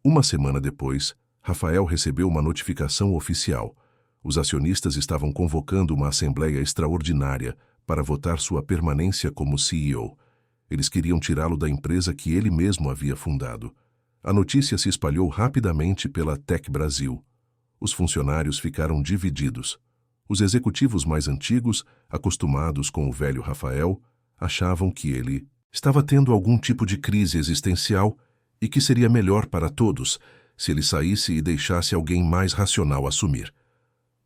Uma semana depois, Rafael recebeu uma notificação oficial. Os acionistas estavam convocando uma assembleia extraordinária para votar sua permanência como CEO. Eles queriam tirá-lo da empresa que ele mesmo havia fundado. A notícia se espalhou rapidamente pela Tec Brasil. Os funcionários ficaram divididos. Os executivos mais antigos, acostumados com o velho Rafael, achavam que ele estava tendo algum tipo de crise existencial e que seria melhor para todos se ele saísse e deixasse alguém mais racional assumir.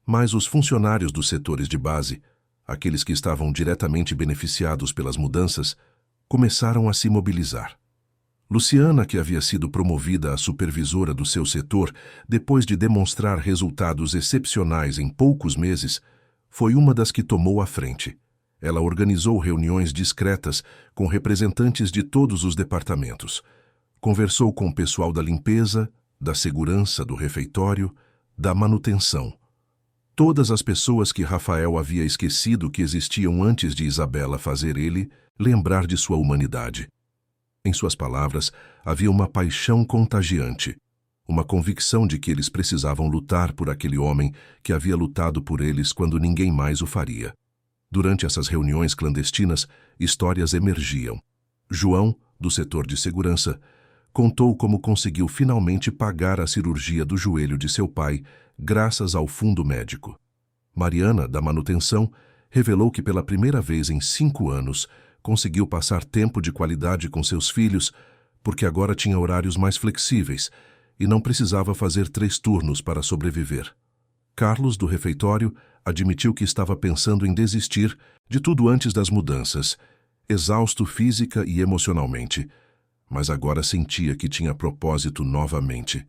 Mas os funcionários dos setores de base, aqueles que estavam diretamente beneficiados pelas mudanças, começaram a se mobilizar. Luciana, que havia sido promovida a supervisora do seu setor depois de demonstrar resultados excepcionais em poucos meses, foi uma das que tomou a frente. Ela organizou reuniões discretas com representantes de todos os departamentos. Conversou com o pessoal da limpeza, da segurança do refeitório, da manutenção. Todas as pessoas que Rafael havia esquecido que existiam antes de Isabela fazer ele lembrar de sua humanidade. Em suas palavras, havia uma paixão contagiante, uma convicção de que eles precisavam lutar por aquele homem que havia lutado por eles quando ninguém mais o faria. Durante essas reuniões clandestinas, histórias emergiam. João, do setor de segurança, contou como conseguiu finalmente pagar a cirurgia do joelho de seu pai, graças ao fundo médico. Mariana, da manutenção, revelou que pela primeira vez em 5 anos conseguiu passar tempo de qualidade com seus filhos, porque agora tinha horários mais flexíveis e não precisava fazer 3 turnos para sobreviver. Carlos, do refeitório, admitiu que estava pensando em desistir de tudo antes das mudanças, exausto física e emocionalmente, mas agora sentia que tinha propósito novamente.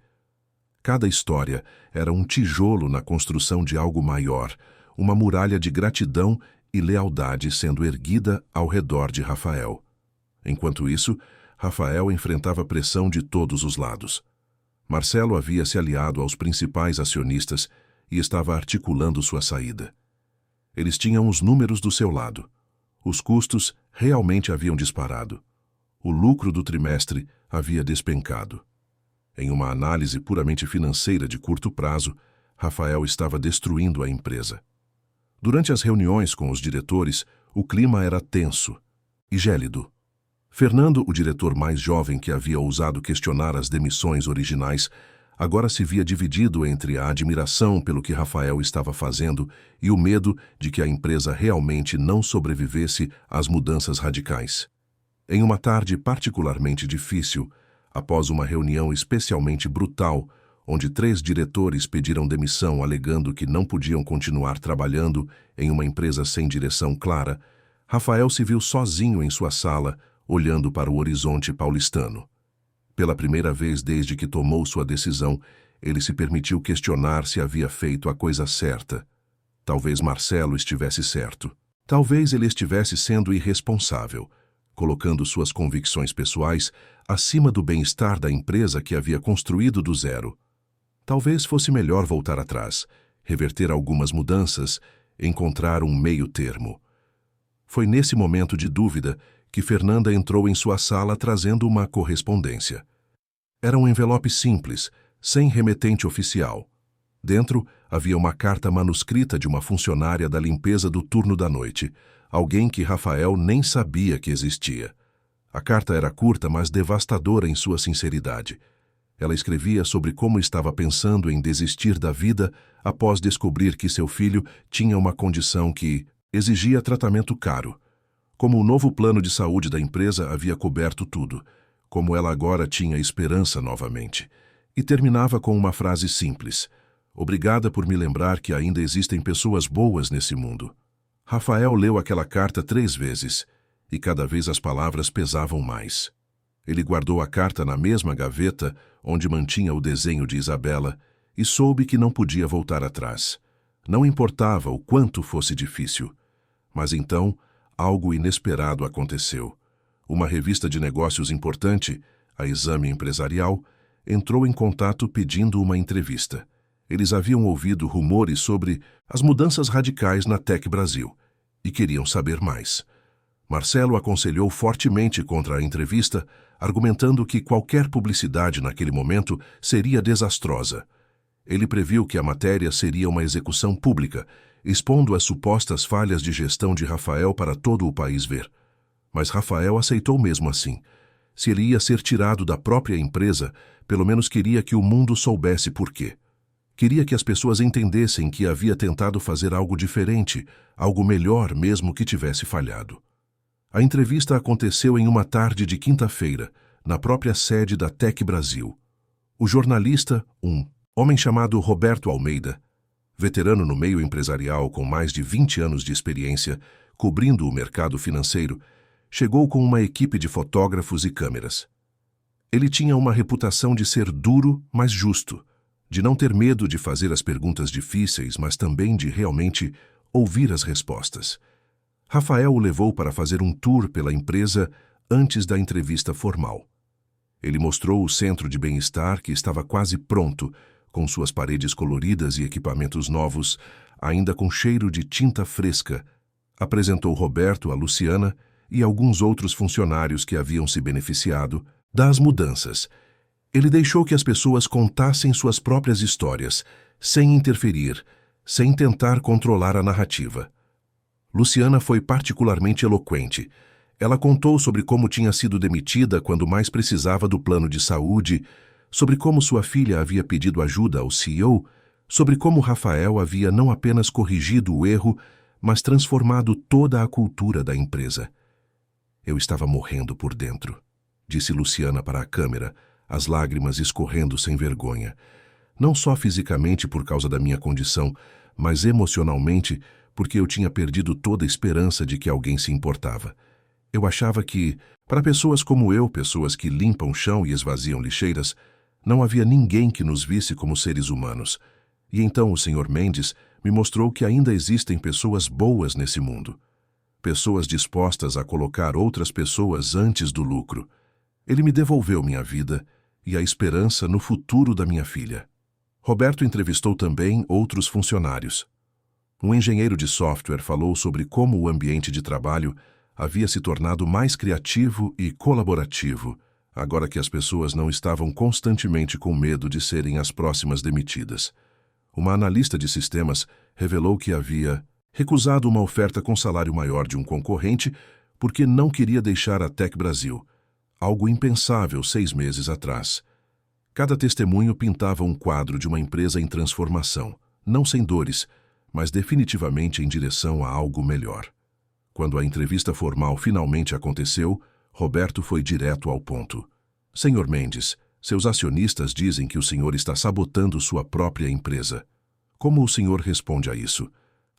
Cada história era um tijolo na construção de algo maior, uma muralha de gratidão e lealdade sendo erguida ao redor de Rafael. Enquanto isso, Rafael enfrentava pressão de todos os lados. Marcelo havia se aliado aos principais acionistas e estava articulando sua saída. Eles tinham os números do seu lado. Os custos realmente haviam disparado. O lucro do trimestre havia despencado. Em uma análise puramente financeira de curto prazo, Rafael estava destruindo a empresa. Durante as reuniões com os diretores, o clima era tenso e gélido. Fernando, o diretor mais jovem que havia ousado questionar as demissões originais, agora se via dividido entre a admiração pelo que Rafael estava fazendo e o medo de que a empresa realmente não sobrevivesse às mudanças radicais. Em uma tarde particularmente difícil, após uma reunião especialmente brutal, onde 3 diretores pediram demissão alegando que não podiam continuar trabalhando em uma empresa sem direção clara, Rafael se viu sozinho em sua sala, olhando para o horizonte paulistano. Pela primeira vez desde que tomou sua decisão, ele se permitiu questionar se havia feito a coisa certa. Talvez Marcelo estivesse certo. Talvez ele estivesse sendo irresponsável, colocando suas convicções pessoais acima do bem-estar da empresa que havia construído do zero. Talvez fosse melhor voltar atrás, reverter algumas mudanças, encontrar um meio termo. Foi nesse momento de dúvida que Fernanda entrou em sua sala trazendo uma correspondência. Era um envelope simples, sem remetente oficial. Dentro havia uma carta manuscrita de uma funcionária da limpeza do turno da noite, alguém que Rafael nem sabia que existia. A carta era curta, mas devastadora em sua sinceridade. Ela escrevia sobre como estava pensando em desistir da vida após descobrir que seu filho tinha uma condição que exigia tratamento caro. Como o novo plano de saúde da empresa havia coberto tudo, como ela agora tinha esperança novamente. E terminava com uma frase simples: "Obrigada por me lembrar que ainda existem pessoas boas nesse mundo." Rafael leu aquela carta 3 vezes, e cada vez as palavras pesavam mais. Ele guardou a carta na mesma gaveta onde mantinha o desenho de Isabela e soube que não podia voltar atrás. Não importava o quanto fosse difícil. Mas então, algo inesperado aconteceu. Uma revista de negócios importante, a Exame Empresarial, entrou em contato pedindo uma entrevista. Eles haviam ouvido rumores sobre as mudanças radicais na Tec Brasil e queriam saber mais. Marcelo aconselhou fortemente contra a entrevista, argumentando que qualquer publicidade naquele momento seria desastrosa. Ele previu que a matéria seria uma execução pública, expondo as supostas falhas de gestão de Rafael para todo o país ver. Mas Rafael aceitou mesmo assim. Se ele ia ser tirado da própria empresa, pelo menos queria que o mundo soubesse por quê. Queria que as pessoas entendessem que havia tentado fazer algo diferente, algo melhor mesmo que tivesse falhado. A entrevista aconteceu em uma tarde de quinta-feira, na própria sede da Tec Brasil. O jornalista, um homem chamado Roberto Almeida, veterano no meio empresarial com mais de 20 anos de experiência, cobrindo o mercado financeiro, chegou com uma equipe de fotógrafos e câmeras. Ele tinha uma reputação de ser duro, mas justo, de não ter medo de fazer as perguntas difíceis, mas também de realmente ouvir as respostas. Rafael o levou para fazer um tour pela empresa antes da entrevista formal. Ele mostrou o centro de bem-estar que estava quase pronto, com suas paredes coloridas e equipamentos novos, ainda com cheiro de tinta fresca, apresentou Roberto a Luciana e alguns outros funcionários que haviam se beneficiado das mudanças. Ele deixou que as pessoas contassem suas próprias histórias, sem interferir, sem tentar controlar a narrativa. Luciana foi particularmente eloquente. Ela contou sobre como tinha sido demitida quando mais precisava do plano de saúde, sobre como sua filha havia pedido ajuda ao CEO, sobre como Rafael havia não apenas corrigido o erro, mas transformado toda a cultura da empresa. Eu estava morrendo por dentro, disse Luciana para a câmera, as lágrimas escorrendo sem vergonha. Não só fisicamente por causa da minha condição, mas emocionalmente porque eu tinha perdido toda a esperança de que alguém se importava. Eu achava que, para pessoas como eu, pessoas que limpam o chão e esvaziam lixeiras, não havia ninguém que nos visse como seres humanos. E então o Sr. Mendes me mostrou que ainda existem pessoas boas nesse mundo. Pessoas dispostas a colocar outras pessoas antes do lucro. Ele me devolveu minha vida e a esperança no futuro da minha filha. Roberto entrevistou também outros funcionários. Um engenheiro de software falou sobre como o ambiente de trabalho havia se tornado mais criativo e colaborativo, agora que as pessoas não estavam constantemente com medo de serem as próximas demitidas. Uma analista de sistemas revelou que havia recusado uma oferta com salário maior de um concorrente porque não queria deixar a Tech Brasil, algo impensável 6 meses atrás. Cada testemunho pintava um quadro de uma empresa em transformação, não sem dores, mas definitivamente em direção a algo melhor. Quando a entrevista formal finalmente aconteceu, Roberto foi direto ao ponto. Senhor Mendes, seus acionistas dizem que o senhor está sabotando sua própria empresa. Como o senhor responde a isso?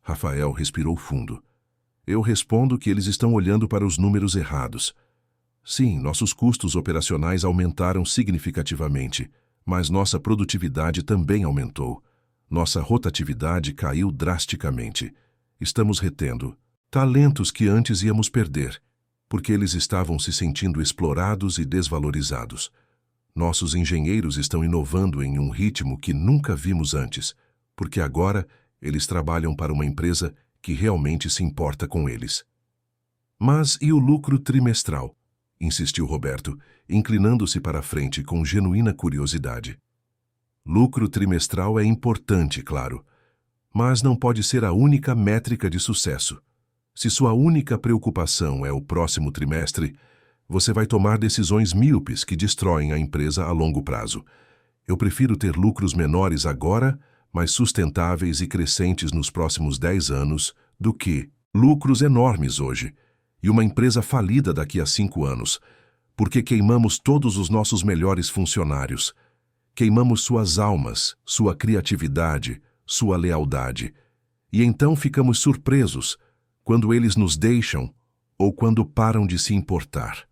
Rafael respirou fundo. Eu respondo que eles estão olhando para os números errados. Sim, nossos custos operacionais aumentaram significativamente, mas nossa produtividade também aumentou. Nossa rotatividade caiu drasticamente. Estamos retendo talentos que antes íamos perder, porque eles estavam se sentindo explorados e desvalorizados. Nossos engenheiros estão inovando em um ritmo que nunca vimos antes, porque agora eles trabalham para uma empresa que realmente se importa com eles. Mas e o lucro trimestral? Insistiu Roberto, inclinando-se para a frente com genuína curiosidade. Lucro trimestral é importante, claro, mas não pode ser a única métrica de sucesso. Se sua única preocupação é o próximo trimestre, você vai tomar decisões míopes que destroem a empresa a longo prazo. Eu prefiro ter lucros menores agora, mas sustentáveis e crescentes nos próximos 10 anos, do que lucros enormes hoje e uma empresa falida daqui a 5 anos, porque queimamos todos os nossos melhores funcionários. Queimamos suas almas, sua criatividade, sua lealdade. E então ficamos surpresos quando eles nos deixam ou quando param de se importar.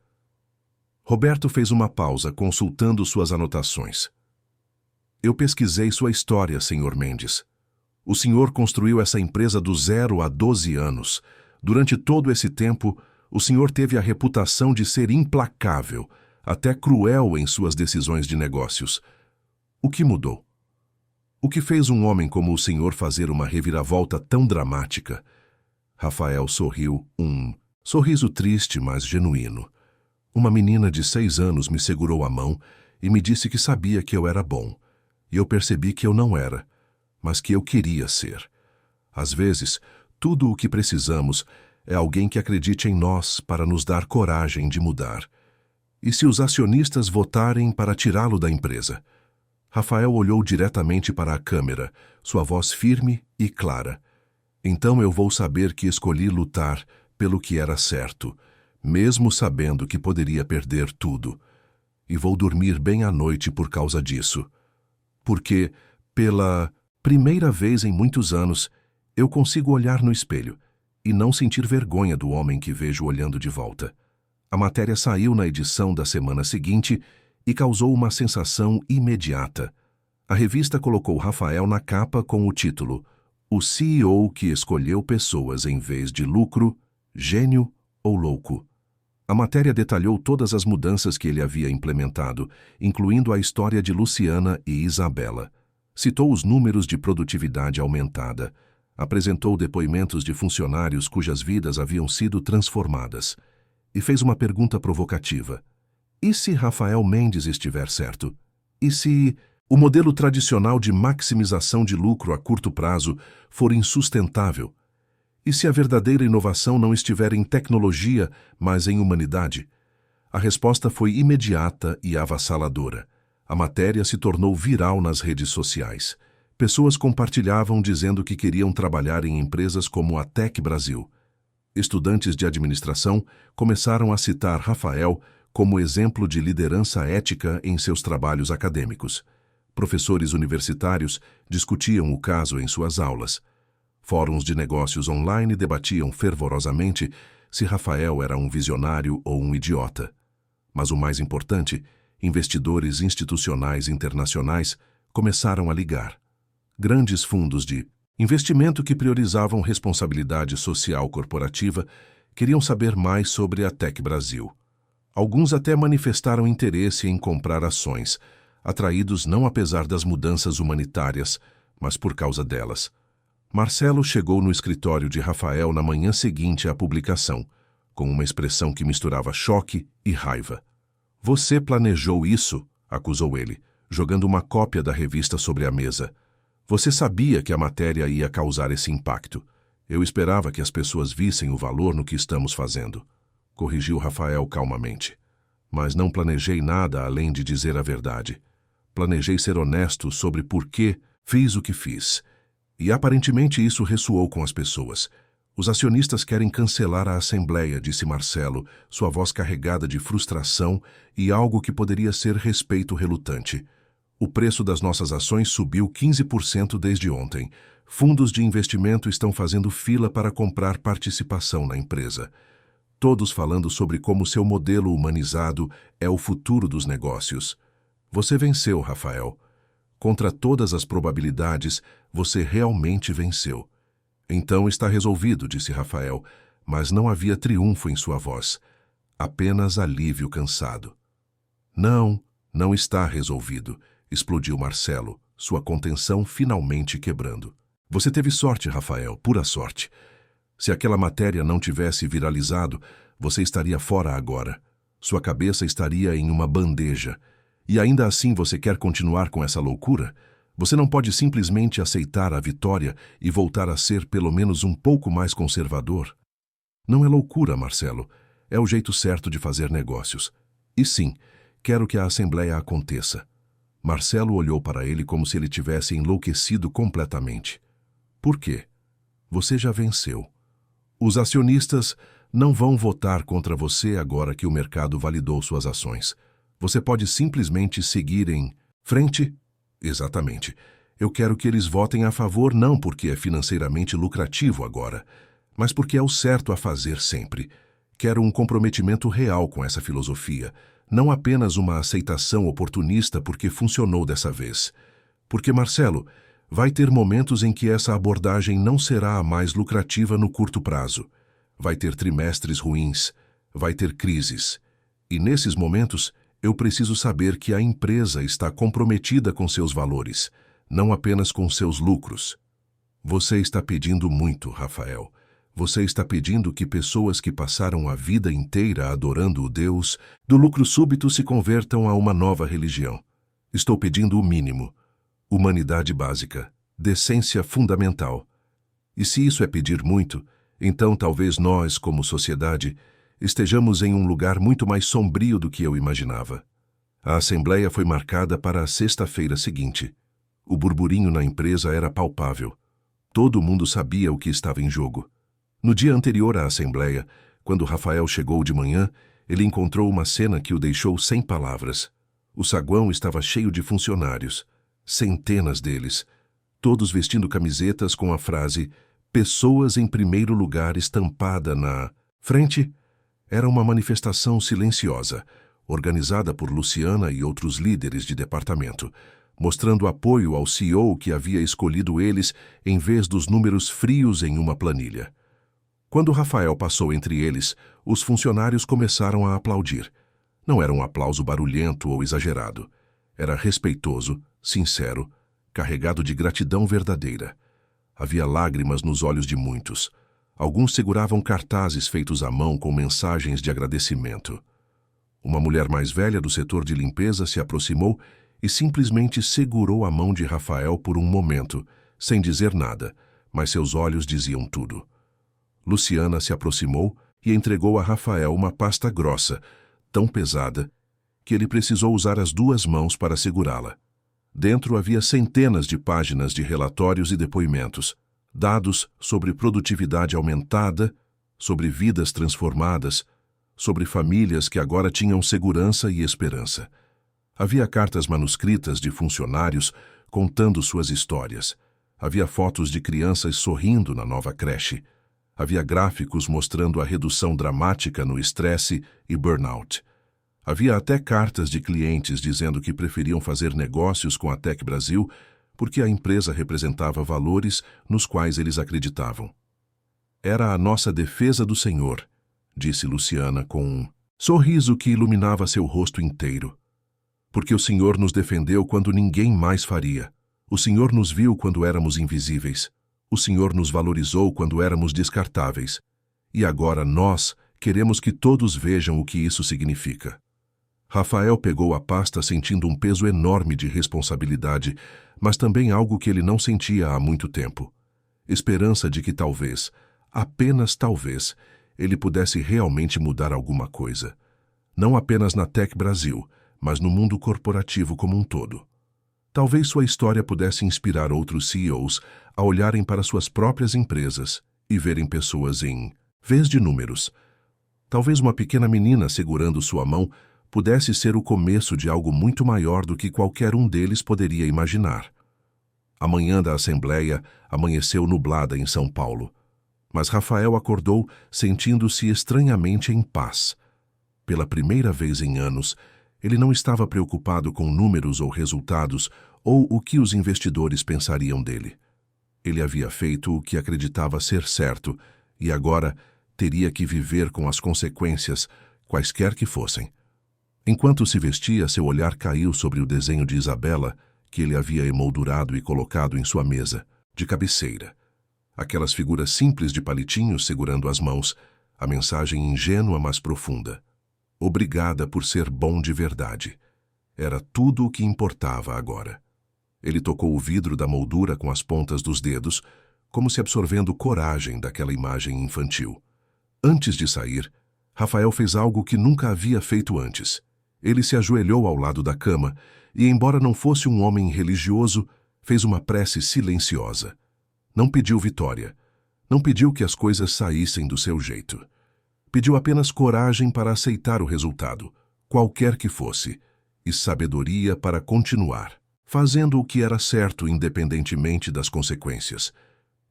Roberto fez uma pausa, consultando suas anotações. Eu pesquisei sua história, Sr. Mendes. O senhor construiu essa empresa do 0 a 12 anos. Durante todo esse tempo, o senhor teve a reputação de ser implacável, até cruel em suas decisões de negócios. O que mudou? O que fez um homem como o senhor fazer uma reviravolta tão dramática? Rafael sorriu, um sorriso triste, mas genuíno. Uma menina de 6 anos me segurou a mão e me disse que sabia que eu era bom. E eu percebi que eu não era, mas que eu queria ser. Às vezes, tudo o que precisamos é alguém que acredite em nós para nos dar coragem de mudar. E se os acionistas votarem para tirá-lo da empresa? Rafael olhou diretamente para a câmera, sua voz firme e clara. Então eu vou saber que escolhi lutar pelo que era certo, mesmo sabendo que poderia perder tudo. E vou dormir bem à noite por causa disso. Porque, pela primeira vez em muitos anos, eu consigo olhar no espelho e não sentir vergonha do homem que vejo olhando de volta. A matéria saiu na edição da semana seguinte e causou uma sensação imediata. A revista colocou Rafael na capa com o título O CEO que escolheu pessoas em vez de lucro, gênio ou louco. A matéria detalhou todas as mudanças que ele havia implementado, incluindo a história de Luciana e Isabela. Citou os números de produtividade aumentada, Apresentou depoimentos de funcionários cujas vidas haviam sido transformadas e fez uma pergunta provocativa. E se Rafael Mendes estiver certo? E se o modelo tradicional de maximização de lucro a curto prazo for insustentável? E se a verdadeira inovação não estiver em tecnologia, mas em humanidade? A resposta foi imediata e avassaladora. A matéria se tornou viral nas redes sociais. Pessoas compartilhavam dizendo que queriam trabalhar em empresas como a Tech Brasil. Estudantes de administração começaram a citar Rafael como exemplo de liderança ética em seus trabalhos acadêmicos. Professores universitários discutiam o caso em suas aulas. Fóruns de negócios online debatiam fervorosamente se Rafael era um visionário ou um idiota. Mas o mais importante, investidores institucionais internacionais começaram a ligar. Grandes fundos de investimento que priorizavam responsabilidade social corporativa queriam saber mais sobre a Tech Brasil. Alguns até manifestaram interesse em comprar ações, atraídos não apesar das mudanças humanitárias, mas por causa delas. Marcelo chegou no escritório de Rafael na manhã seguinte à publicação, com uma expressão que misturava choque e raiva. "Você planejou isso?", acusou ele, jogando uma cópia da revista sobre a mesa. "Você sabia que a matéria ia causar esse impacto. Eu esperava que as pessoas vissem o valor no que estamos fazendo", corrigiu Rafael calmamente. "Mas não planejei nada além de dizer a verdade. Planejei ser honesto sobre por que fiz o que fiz. E aparentemente isso ressoou com as pessoas. Os acionistas querem cancelar a assembleia", disse Marcelo, sua voz carregada de frustração e algo que poderia ser respeito relutante. "O preço das nossas ações subiu 15% desde ontem. Fundos de investimento estão fazendo fila para comprar participação na empresa. Todos falando sobre como seu modelo humanizado é o futuro dos negócios. Você venceu, Rafael. Contra todas as probabilidades, você realmente venceu." "Então está resolvido", disse Rafael, mas não havia triunfo em sua voz. Apenas alívio cansado. Não está resolvido", explodiu Marcelo, sua contenção finalmente quebrando. "Você teve sorte, Rafael, pura sorte. Se aquela matéria não tivesse viralizado, você estaria fora agora. Sua cabeça estaria em uma bandeja. E ainda assim você quer continuar com essa loucura? Você não pode simplesmente aceitar a vitória e voltar a ser pelo menos um pouco mais conservador?" "Não é loucura, Marcelo. É o jeito certo de fazer negócios. E sim, quero que a assembleia aconteça." Marcelo olhou para ele como se ele tivesse enlouquecido completamente. "Por quê? Você já venceu. Os acionistas não vão votar contra você agora que o mercado validou suas ações. Você pode simplesmente seguir em frente?" "Exatamente. Eu quero que eles votem a favor não porque é financeiramente lucrativo agora, mas porque é o certo a fazer sempre. Quero um comprometimento real com essa filosofia, não apenas uma aceitação oportunista porque funcionou dessa vez. Porque, Marcelo, vai ter momentos em que essa abordagem não será a mais lucrativa no curto prazo. Vai ter trimestres ruins, vai ter crises. E nesses momentos, eu preciso saber que a empresa está comprometida com seus valores, não apenas com seus lucros." "Você está pedindo muito, Rafael. Você está pedindo que pessoas que passaram a vida inteira adorando o Deus do lucro súbito se convertam a uma nova religião. Estou pedindo o mínimo: humanidade básica, decência fundamental. E se isso é pedir muito, então talvez nós, como sociedade, estejamos em um lugar muito mais sombrio do que eu imaginava." A assembleia foi marcada para a sexta-feira seguinte. O burburinho na empresa era palpável. Todo mundo sabia o que estava em jogo. No dia anterior à assembleia, quando Rafael chegou de manhã, ele encontrou uma cena que o deixou sem palavras. O saguão estava cheio de funcionários, centenas deles, todos vestindo camisetas com a frase "Pessoas em primeiro lugar" estampada na frente. Era uma manifestação silenciosa, organizada por Luciana e outros líderes de departamento, mostrando apoio ao CEO que havia escolhido eles em vez dos números frios em uma planilha. Quando Rafael passou entre eles, os funcionários começaram a aplaudir. Não era um aplauso barulhento ou exagerado. Era respeitoso, sincero, carregado de gratidão verdadeira. Havia lágrimas nos olhos de muitos. Alguns seguravam cartazes feitos à mão com mensagens de agradecimento. Uma mulher mais velha do setor de limpeza se aproximou e simplesmente segurou a mão de Rafael por um momento, sem dizer nada, mas seus olhos diziam tudo. Luciana se aproximou e entregou a Rafael uma pasta grossa, tão pesada, que ele precisou usar as duas mãos para segurá-la. Dentro havia centenas de páginas de relatórios e depoimentos, dados sobre produtividade aumentada, sobre vidas transformadas, sobre famílias que agora tinham segurança e esperança. Havia cartas manuscritas de funcionários contando suas histórias. Havia fotos de crianças sorrindo na nova creche. Havia gráficos mostrando a redução dramática no estresse e burnout. Havia até cartas de clientes dizendo que preferiam fazer negócios com a Tech Brasil porque a empresa representava valores nos quais eles acreditavam. Era a nossa defesa do Senhor, disse Luciana com um sorriso que iluminava seu rosto inteiro. Porque o Senhor nos defendeu quando ninguém mais faria. O Senhor nos viu quando éramos invisíveis. O Senhor nos valorizou quando éramos descartáveis. E agora nós queremos que todos vejam o que isso significa. Rafael pegou a pasta sentindo um peso enorme de responsabilidade, mas também algo que ele não sentia há muito tempo. Esperança de que talvez, apenas talvez, ele pudesse realmente mudar alguma coisa. Não apenas na Tech Brasil, mas no mundo corporativo como um todo. Talvez sua história pudesse inspirar outros CEOs a olharem para suas próprias empresas e verem pessoas em vez de números. Talvez uma pequena menina segurando sua mão pudesse ser o começo de algo muito maior do que qualquer um deles poderia imaginar. A manhã da assembleia amanheceu nublada em São Paulo, mas Rafael acordou sentindo-se estranhamente em paz. Pela primeira vez em anos, ele não estava preocupado com números ou resultados ou o que os investidores pensariam dele. Ele havia feito o que acreditava ser certo e agora teria que viver com as consequências, quaisquer que fossem. Enquanto se vestia, seu olhar caiu sobre o desenho de Isabela, que ele havia emoldurado e colocado em sua mesa, de cabeceira. Aquelas figuras simples de palitinhos segurando as mãos, a mensagem ingênua mas profunda. Obrigada por ser bom de verdade. Era tudo o que importava agora. Ele tocou o vidro da moldura com as pontas dos dedos, como se absorvendo coragem daquela imagem infantil. Antes de sair, Rafael fez algo que nunca havia feito antes. Ele se ajoelhou ao lado da cama e, embora não fosse um homem religioso, fez uma prece silenciosa. Não pediu vitória. Não pediu que as coisas saíssem do seu jeito. Pediu apenas coragem para aceitar o resultado, qualquer que fosse, e sabedoria para continuar, fazendo o que era certo independentemente das consequências.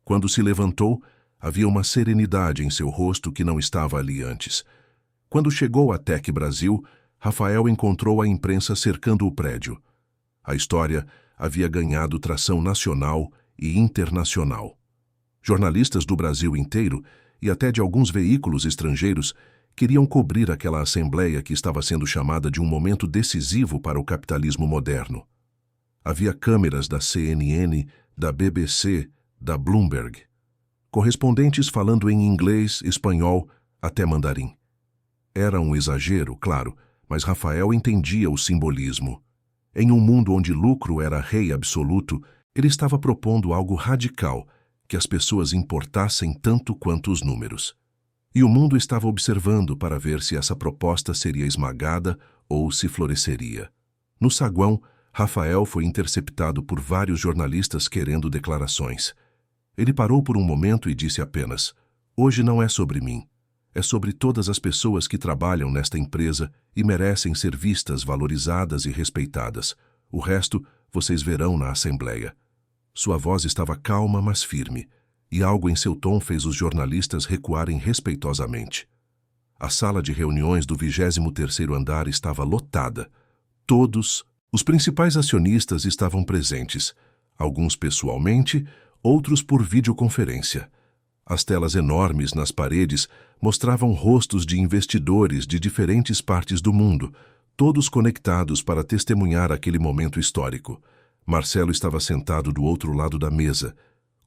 Quando se levantou, havia uma serenidade em seu rosto que não estava ali antes. Quando chegou à Tech Brasil, Rafael encontrou a imprensa cercando o prédio. A história havia ganhado tração nacional e internacional. Jornalistas do Brasil inteiro e até de alguns veículos estrangeiros queriam cobrir aquela assembleia que estava sendo chamada de um momento decisivo para o capitalismo moderno. Havia câmeras da CNN, da BBC, da Bloomberg. Correspondentes falando em inglês, espanhol, até mandarim. Era um exagero, claro, mas Rafael entendia o simbolismo. Em um mundo onde lucro era rei absoluto, ele estava propondo algo radical, que as pessoas importassem tanto quanto os números. E o mundo estava observando para ver se essa proposta seria esmagada ou se floresceria. No saguão, Rafael foi interceptado por vários jornalistas querendo declarações. Ele parou por um momento e disse apenas: "Hoje não é sobre mim. É sobre todas as pessoas que trabalham nesta empresa e merecem ser vistas, valorizadas e respeitadas. O resto vocês verão na assembleia." Sua voz estava calma, mas firme, e algo em seu tom fez os jornalistas recuarem respeitosamente. A sala de reuniões do 23º andar estava lotada. Todos, os principais acionistas estavam presentes, alguns pessoalmente, outros por videoconferência. As telas enormes nas paredes mostravam rostos de investidores de diferentes partes do mundo, todos conectados para testemunhar aquele momento histórico. Marcelo estava sentado do outro lado da mesa,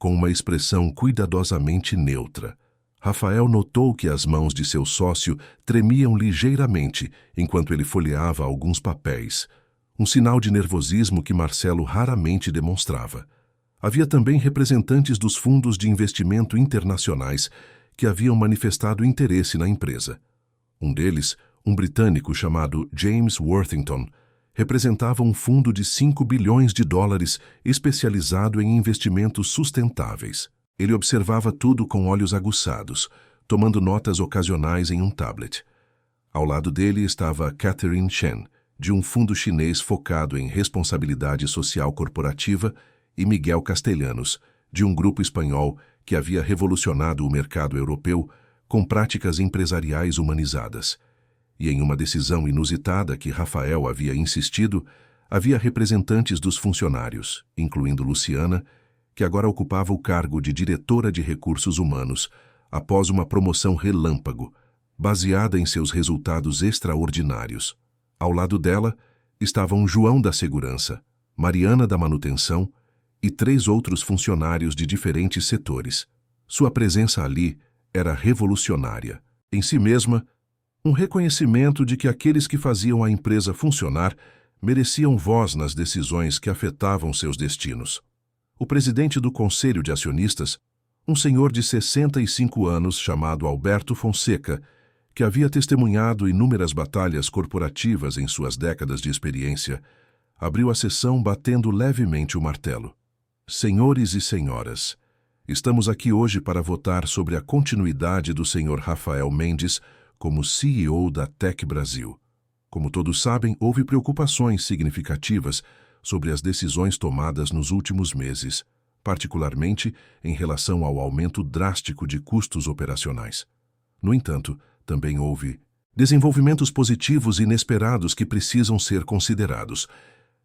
com uma expressão cuidadosamente neutra. Rafael notou que as mãos de seu sócio tremiam ligeiramente enquanto ele folheava alguns papéis, um sinal de nervosismo que Marcelo raramente demonstrava. Havia também representantes dos fundos de investimento internacionais que haviam manifestado interesse na empresa. Um deles, um britânico chamado James Worthington, representava um fundo de 5 bilhões de dólares especializado em investimentos sustentáveis. Ele observava tudo com olhos aguçados, tomando notas ocasionais em um tablet. Ao lado dele estava Catherine Chen, de um fundo chinês focado em responsabilidade social corporativa, e Miguel Castellanos, de um grupo espanhol que havia revolucionado o mercado europeu com práticas empresariais humanizadas. E em uma decisão inusitada que Rafael havia insistido, havia representantes dos funcionários, incluindo Luciana, que agora ocupava o cargo de diretora de recursos humanos, após uma promoção relâmpago, baseada em seus resultados extraordinários. Ao lado dela estavam João da Segurança, Mariana da Manutenção e 3 outros funcionários de diferentes setores. Sua presença ali era revolucionária. Em si mesma, um reconhecimento de que aqueles que faziam a empresa funcionar mereciam voz nas decisões que afetavam seus destinos. O presidente do Conselho de Acionistas, um senhor de 65 anos chamado Alberto Fonseca, que havia testemunhado inúmeras batalhas corporativas em suas décadas de experiência, abriu a sessão batendo levemente o martelo. Senhores e senhoras, estamos aqui hoje para votar sobre a continuidade do senhor Rafael Mendes como CEO da Tec Brasil. Como todos sabem, houve preocupações significativas sobre as decisões tomadas nos últimos meses, particularmente em relação ao aumento drástico de custos operacionais. No entanto, também houve desenvolvimentos positivos inesperados que precisam ser considerados.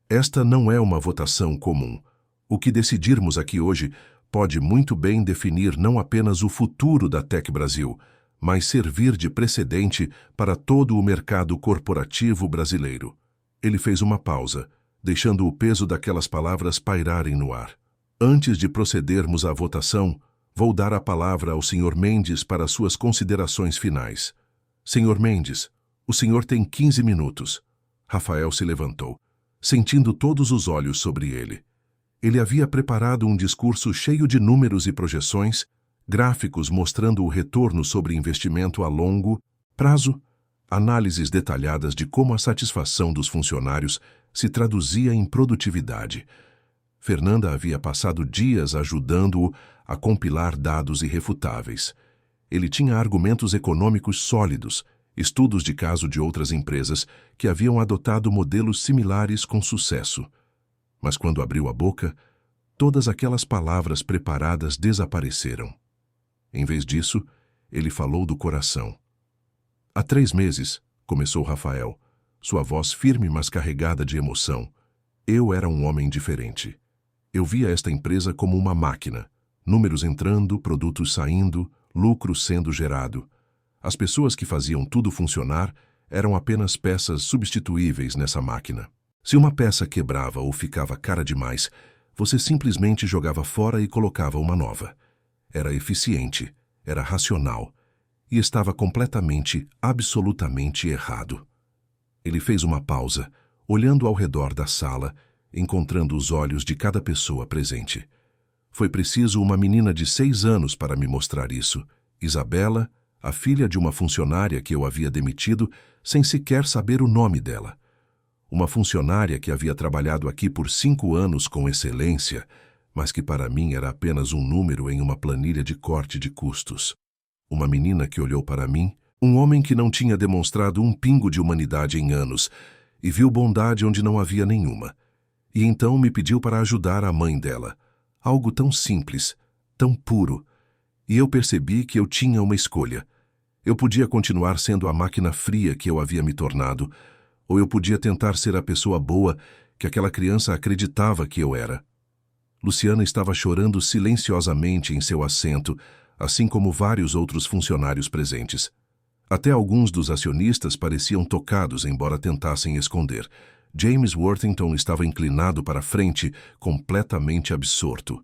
Esta não é uma votação comum. O que decidirmos aqui hoje pode muito bem definir não apenas o futuro da Tec Brasil, mas servir de precedente para todo o mercado corporativo brasileiro. Ele fez uma pausa, deixando o peso daquelas palavras pairarem no ar. Antes de procedermos à votação, vou dar a palavra ao Sr. Mendes para suas considerações finais. Sr. Mendes, o senhor tem 15 minutos. Rafael se levantou, sentindo todos os olhos sobre ele. Ele havia preparado um discurso cheio de números e projeções, gráficos mostrando o retorno sobre investimento a longo prazo, análises detalhadas de como a satisfação dos funcionários se traduzia em produtividade. Fernanda havia passado dias ajudando-o a compilar dados irrefutáveis. Ele tinha argumentos econômicos sólidos, estudos de caso de outras empresas que haviam adotado modelos similares com sucesso. Mas quando abriu a boca, todas aquelas palavras preparadas desapareceram. Em vez disso, ele falou do coração. Há 3 meses, começou Rafael, sua voz firme mas carregada de emoção. Eu era um homem diferente. Eu via esta empresa como uma máquina. Números entrando, produtos saindo, lucro sendo gerado. As pessoas que faziam tudo funcionar eram apenas peças substituíveis nessa máquina. Se uma peça quebrava ou ficava cara demais, você simplesmente jogava fora e colocava uma nova. Era eficiente, era racional e estava completamente, absolutamente errado. Ele fez uma pausa, olhando ao redor da sala, encontrando os olhos de cada pessoa presente. Foi preciso uma menina de 6 anos para me mostrar isso, Isabela, a filha de uma funcionária que eu havia demitido sem sequer saber o nome dela. Uma funcionária que havia trabalhado aqui por 5 anos com excelência, mas que para mim era apenas um número em uma planilha de corte de custos. Uma menina que olhou para mim, um homem que não tinha demonstrado um pingo de humanidade em anos, e viu bondade onde não havia nenhuma. E então me pediu para ajudar a mãe dela. Algo tão simples, tão puro. E eu percebi que eu tinha uma escolha. Eu podia continuar sendo a máquina fria que eu havia me tornado, ou eu podia tentar ser a pessoa boa que aquela criança acreditava que eu era. Luciana estava chorando silenciosamente em seu assento, assim como vários outros funcionários presentes. Até alguns dos acionistas pareciam tocados, embora tentassem esconder. James Worthington estava inclinado para a frente, completamente absorto.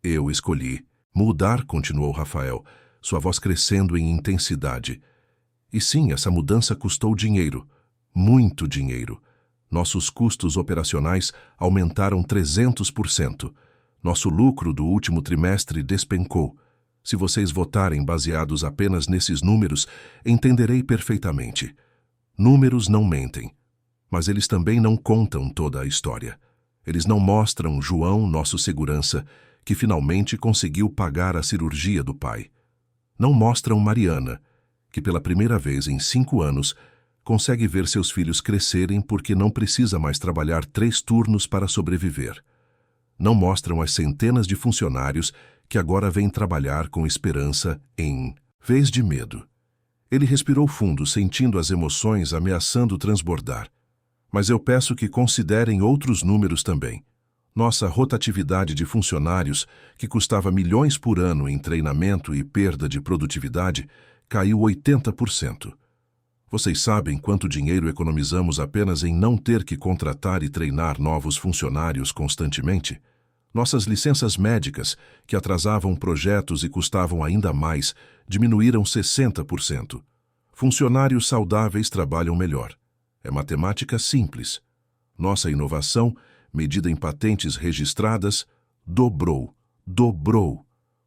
Eu escolhi mudar, continuou Rafael, sua voz crescendo em intensidade. E sim, essa mudança custou dinheiro. Muito dinheiro. Nossos custos operacionais aumentaram 300%. Nosso lucro do último trimestre despencou. Se vocês votarem baseados apenas nesses números, entenderei perfeitamente. Números não mentem, mas eles também não contam toda a história. Eles não mostram João, nosso segurança, que finalmente conseguiu pagar a cirurgia do pai. Não mostram Mariana, que pela primeira vez em 5 anos consegue ver seus filhos crescerem porque não precisa mais trabalhar 3 turnos para sobreviver. Não mostram as centenas de funcionários que agora vêm trabalhar com esperança em vez de medo. Ele respirou fundo, sentindo as emoções ameaçando transbordar. Mas eu peço que considerem outros números também. Nossa rotatividade de funcionários, que custava milhões por ano em treinamento e perda de produtividade, caiu 80%. Vocês sabem quanto dinheiro economizamos apenas em não ter que contratar e treinar novos funcionários constantemente? Nossas licenças médicas, que atrasavam projetos e custavam ainda mais, diminuíram 60%. Funcionários saudáveis trabalham melhor. É matemática simples. Nossa inovação, medida em patentes registradas, dobrou.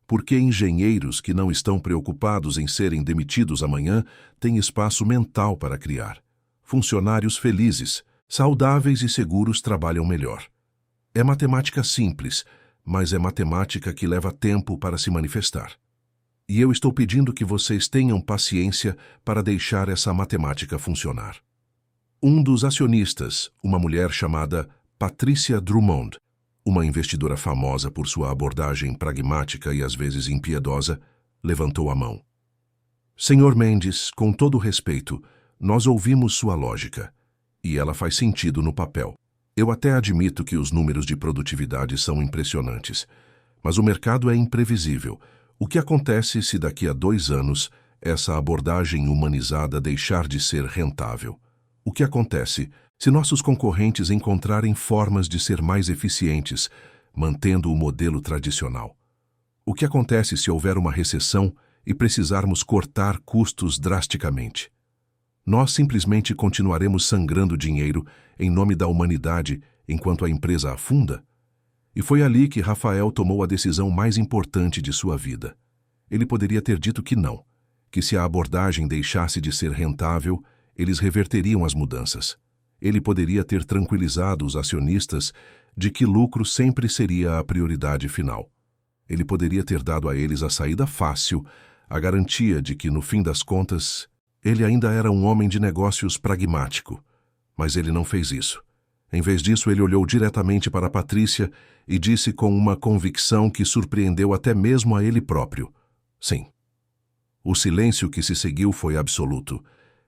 Porque engenheiros que não estão preocupados em serem demitidos amanhã têm espaço mental para criar. Funcionários felizes, saudáveis e seguros trabalham melhor. É matemática simples, mas é matemática que leva tempo para se manifestar. E eu estou pedindo que vocês tenham paciência para deixar essa matemática funcionar. Um dos acionistas, uma mulher chamada Patricia Drummond, uma investidora famosa por sua abordagem pragmática e às vezes impiedosa, levantou a mão. Senhor Mendes, com todo respeito, nós ouvimos sua lógica, e ela faz sentido no papel. Eu até admito que os números de produtividade são impressionantes, mas o mercado é imprevisível. O que acontece se daqui a 2 anos essa abordagem humanizada deixar de ser rentável? O que acontece se nossos concorrentes encontrarem formas de ser mais eficientes, mantendo o modelo tradicional? O que acontece se houver uma recessão e precisarmos cortar custos drasticamente? Nós simplesmente continuaremos sangrando dinheiro em nome da humanidade enquanto a empresa afunda? E foi ali que Rafael tomou a decisão mais importante de sua vida. Ele poderia ter dito que não, que se a abordagem deixasse de ser rentável, eles reverteriam as mudanças. Ele poderia ter tranquilizado os acionistas de que lucro sempre seria a prioridade final. Ele poderia ter dado a eles a saída fácil, a garantia de que, no fim das contas, ele ainda era um homem de negócios pragmático. Mas ele não fez isso. Em vez disso, ele olhou diretamente para Patrícia e disse com uma convicção que surpreendeu até mesmo a ele próprio: sim. O silêncio que se seguiu foi absoluto.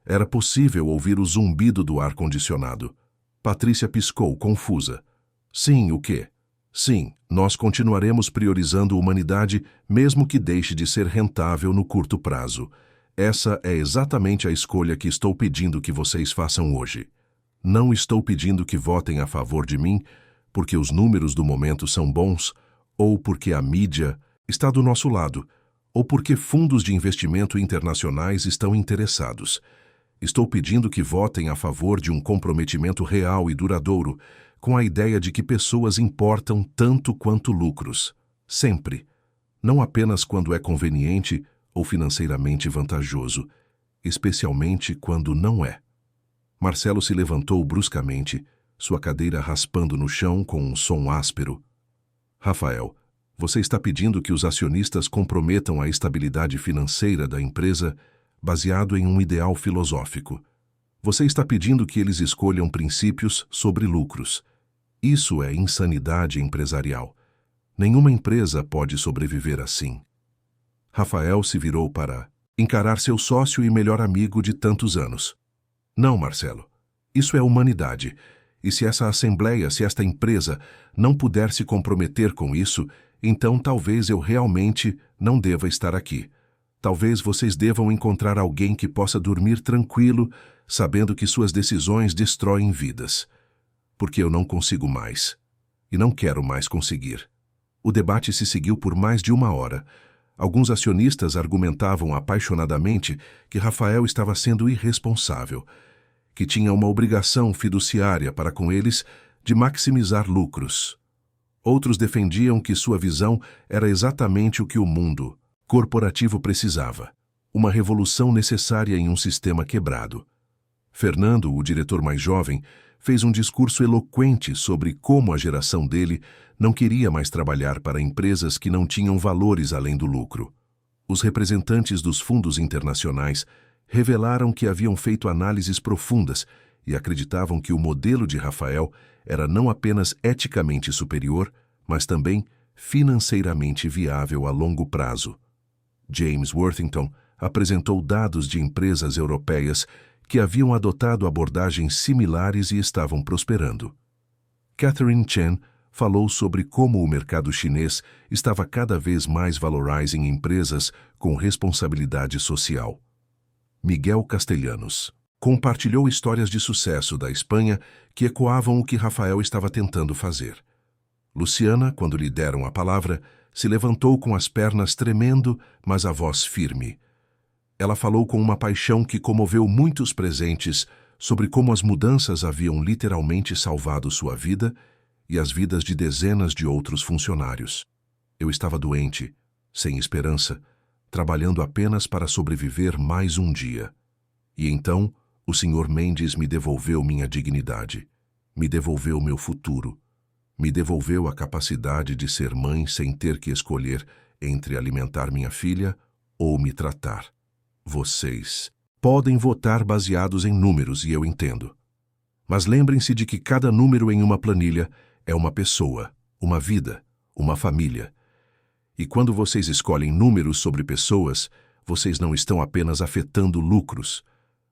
Era possível ouvir o zumbido do ar-condicionado. Patrícia piscou, confusa. Sim, o quê? Sim, nós continuaremos priorizando a humanidade, mesmo que deixe de ser rentável no curto prazo. Essa é exatamente a escolha que estou pedindo que vocês façam hoje. Não estou pedindo que votem a favor de mim, porque os números do momento são bons, ou porque a mídia está do nosso lado, ou porque fundos de investimento internacionais estão interessados. Estou pedindo que votem a favor de um comprometimento real e duradouro, com a ideia de que pessoas importam tanto quanto lucros. Sempre. Não apenas quando é conveniente ou financeiramente vantajoso, especialmente quando não é. Marcelo se levantou bruscamente, sua cadeira raspando no chão com um som áspero. Rafael, você está pedindo que os acionistas comprometam a estabilidade financeira da empresa baseado em um ideal filosófico. Você está pedindo que eles escolham princípios sobre lucros. Isso é insanidade empresarial. Nenhuma empresa pode sobreviver assim. Rafael se virou para encarar seu sócio e melhor amigo de tantos anos. Não, Marcelo. Isso é humanidade. E se essa assembleia, se esta empresa não puder se comprometer com isso, então talvez eu realmente não deva estar aqui. Talvez vocês devam encontrar alguém que possa dormir tranquilo, sabendo que suas decisões destroem vidas. Porque eu não consigo mais. E não quero mais conseguir. O debate se seguiu por mais de 1 hora. Alguns acionistas argumentavam apaixonadamente que Rafael estava sendo irresponsável, que tinha uma obrigação fiduciária para com eles de maximizar lucros. Outros defendiam que sua visão era exatamente o que o mundo corporativo precisava, uma revolução necessária em um sistema quebrado. Fernando, o diretor mais jovem, fez um discurso eloquente sobre como a geração dele não queria mais trabalhar para empresas que não tinham valores além do lucro. Os representantes dos fundos internacionais revelaram que haviam feito análises profundas e acreditavam que o modelo de Rafael era não apenas eticamente superior, mas também financeiramente viável a longo prazo. James Worthington apresentou dados de empresas europeias que haviam adotado abordagens similares e estavam prosperando. Catherine Chen falou sobre como o mercado chinês estava cada vez mais valorizing empresas com responsabilidade social. Miguel Castellanos compartilhou histórias de sucesso da Espanha que ecoavam o que Rafael estava tentando fazer. Luciana, quando lhe deram a palavra, se levantou com as pernas tremendo, mas a voz firme. Ela falou com uma paixão que comoveu muitos presentes sobre como as mudanças haviam literalmente salvado sua vida e as vidas de dezenas de outros funcionários. Eu estava doente, sem esperança, trabalhando apenas para sobreviver mais um dia. E então, o Sr. Mendes me devolveu minha dignidade, me devolveu meu futuro, me devolveu a capacidade de ser mãe sem ter que escolher entre alimentar minha filha ou me tratar. Vocês podem votar baseados em números, e eu entendo. Mas lembrem-se de que cada número em uma planilha é uma pessoa, uma vida, uma família. E quando vocês escolhem números sobre pessoas, vocês não estão apenas afetando lucros.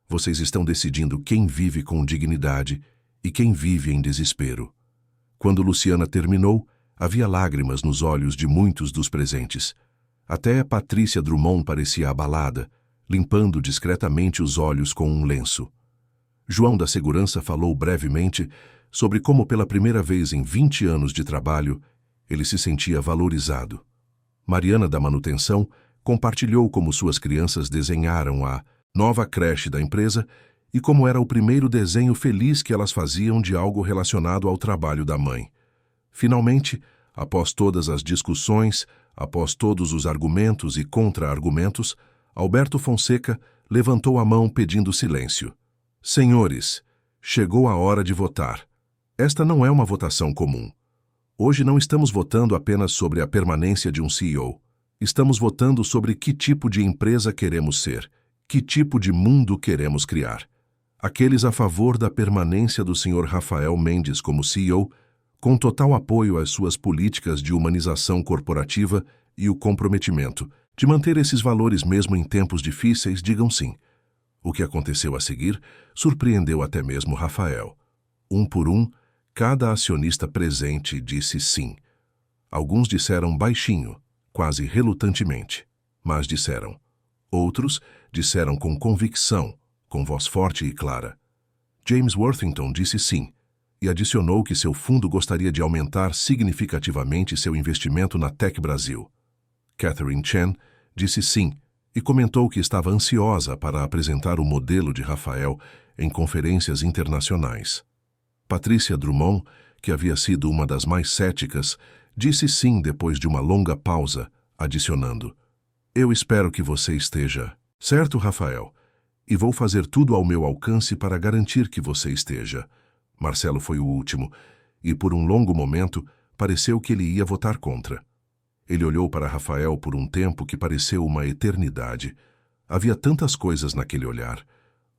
Vocês estão decidindo quem vive com dignidade e quem vive em desespero. Quando Luciana terminou, havia lágrimas nos olhos de muitos dos presentes. Até Patrícia Drummond parecia abalada, limpando discretamente os olhos com um lenço. João da Segurança falou brevemente sobre como pela primeira vez em 20 anos de trabalho, ele se sentia valorizado. Mariana da Manutenção compartilhou como suas crianças desenharam a nova creche da empresa e como era o primeiro desenho feliz que elas faziam de algo relacionado ao trabalho da mãe. Finalmente, após todas as discussões, após todos os argumentos e contra-argumentos, Alberto Fonseca levantou a mão pedindo silêncio. Senhores, chegou a hora de votar. Esta não é uma votação comum. Hoje não estamos votando apenas sobre a permanência de um CEO. Estamos votando sobre que tipo de empresa queremos ser, que tipo de mundo queremos criar. Aqueles a favor da permanência do Sr. Rafael Mendes como CEO, com total apoio às suas políticas de humanização corporativa e o comprometimento de manter esses valores mesmo em tempos difíceis, digam sim. O que aconteceu a seguir surpreendeu até mesmo Rafael. Um por um, cada acionista presente disse sim. Alguns disseram baixinho, quase relutantemente, mas disseram. Outros disseram com convicção, com voz forte e clara. James Worthington disse sim, e adicionou que seu fundo gostaria de aumentar significativamente seu investimento na Tech Brasil. Catherine Chen disse sim e comentou que estava ansiosa para apresentar o modelo de Rafael em conferências internacionais. Patrícia Drummond, que havia sido uma das mais céticas, disse sim depois de uma longa pausa, adicionando: Eu espero que você esteja certo, Rafael, e vou fazer tudo ao meu alcance para garantir que você esteja. Marcelo foi o último, e por um longo momento pareceu que ele ia votar contra. Ele olhou para Rafael por um tempo que pareceu uma eternidade. Havia tantas coisas naquele olhar.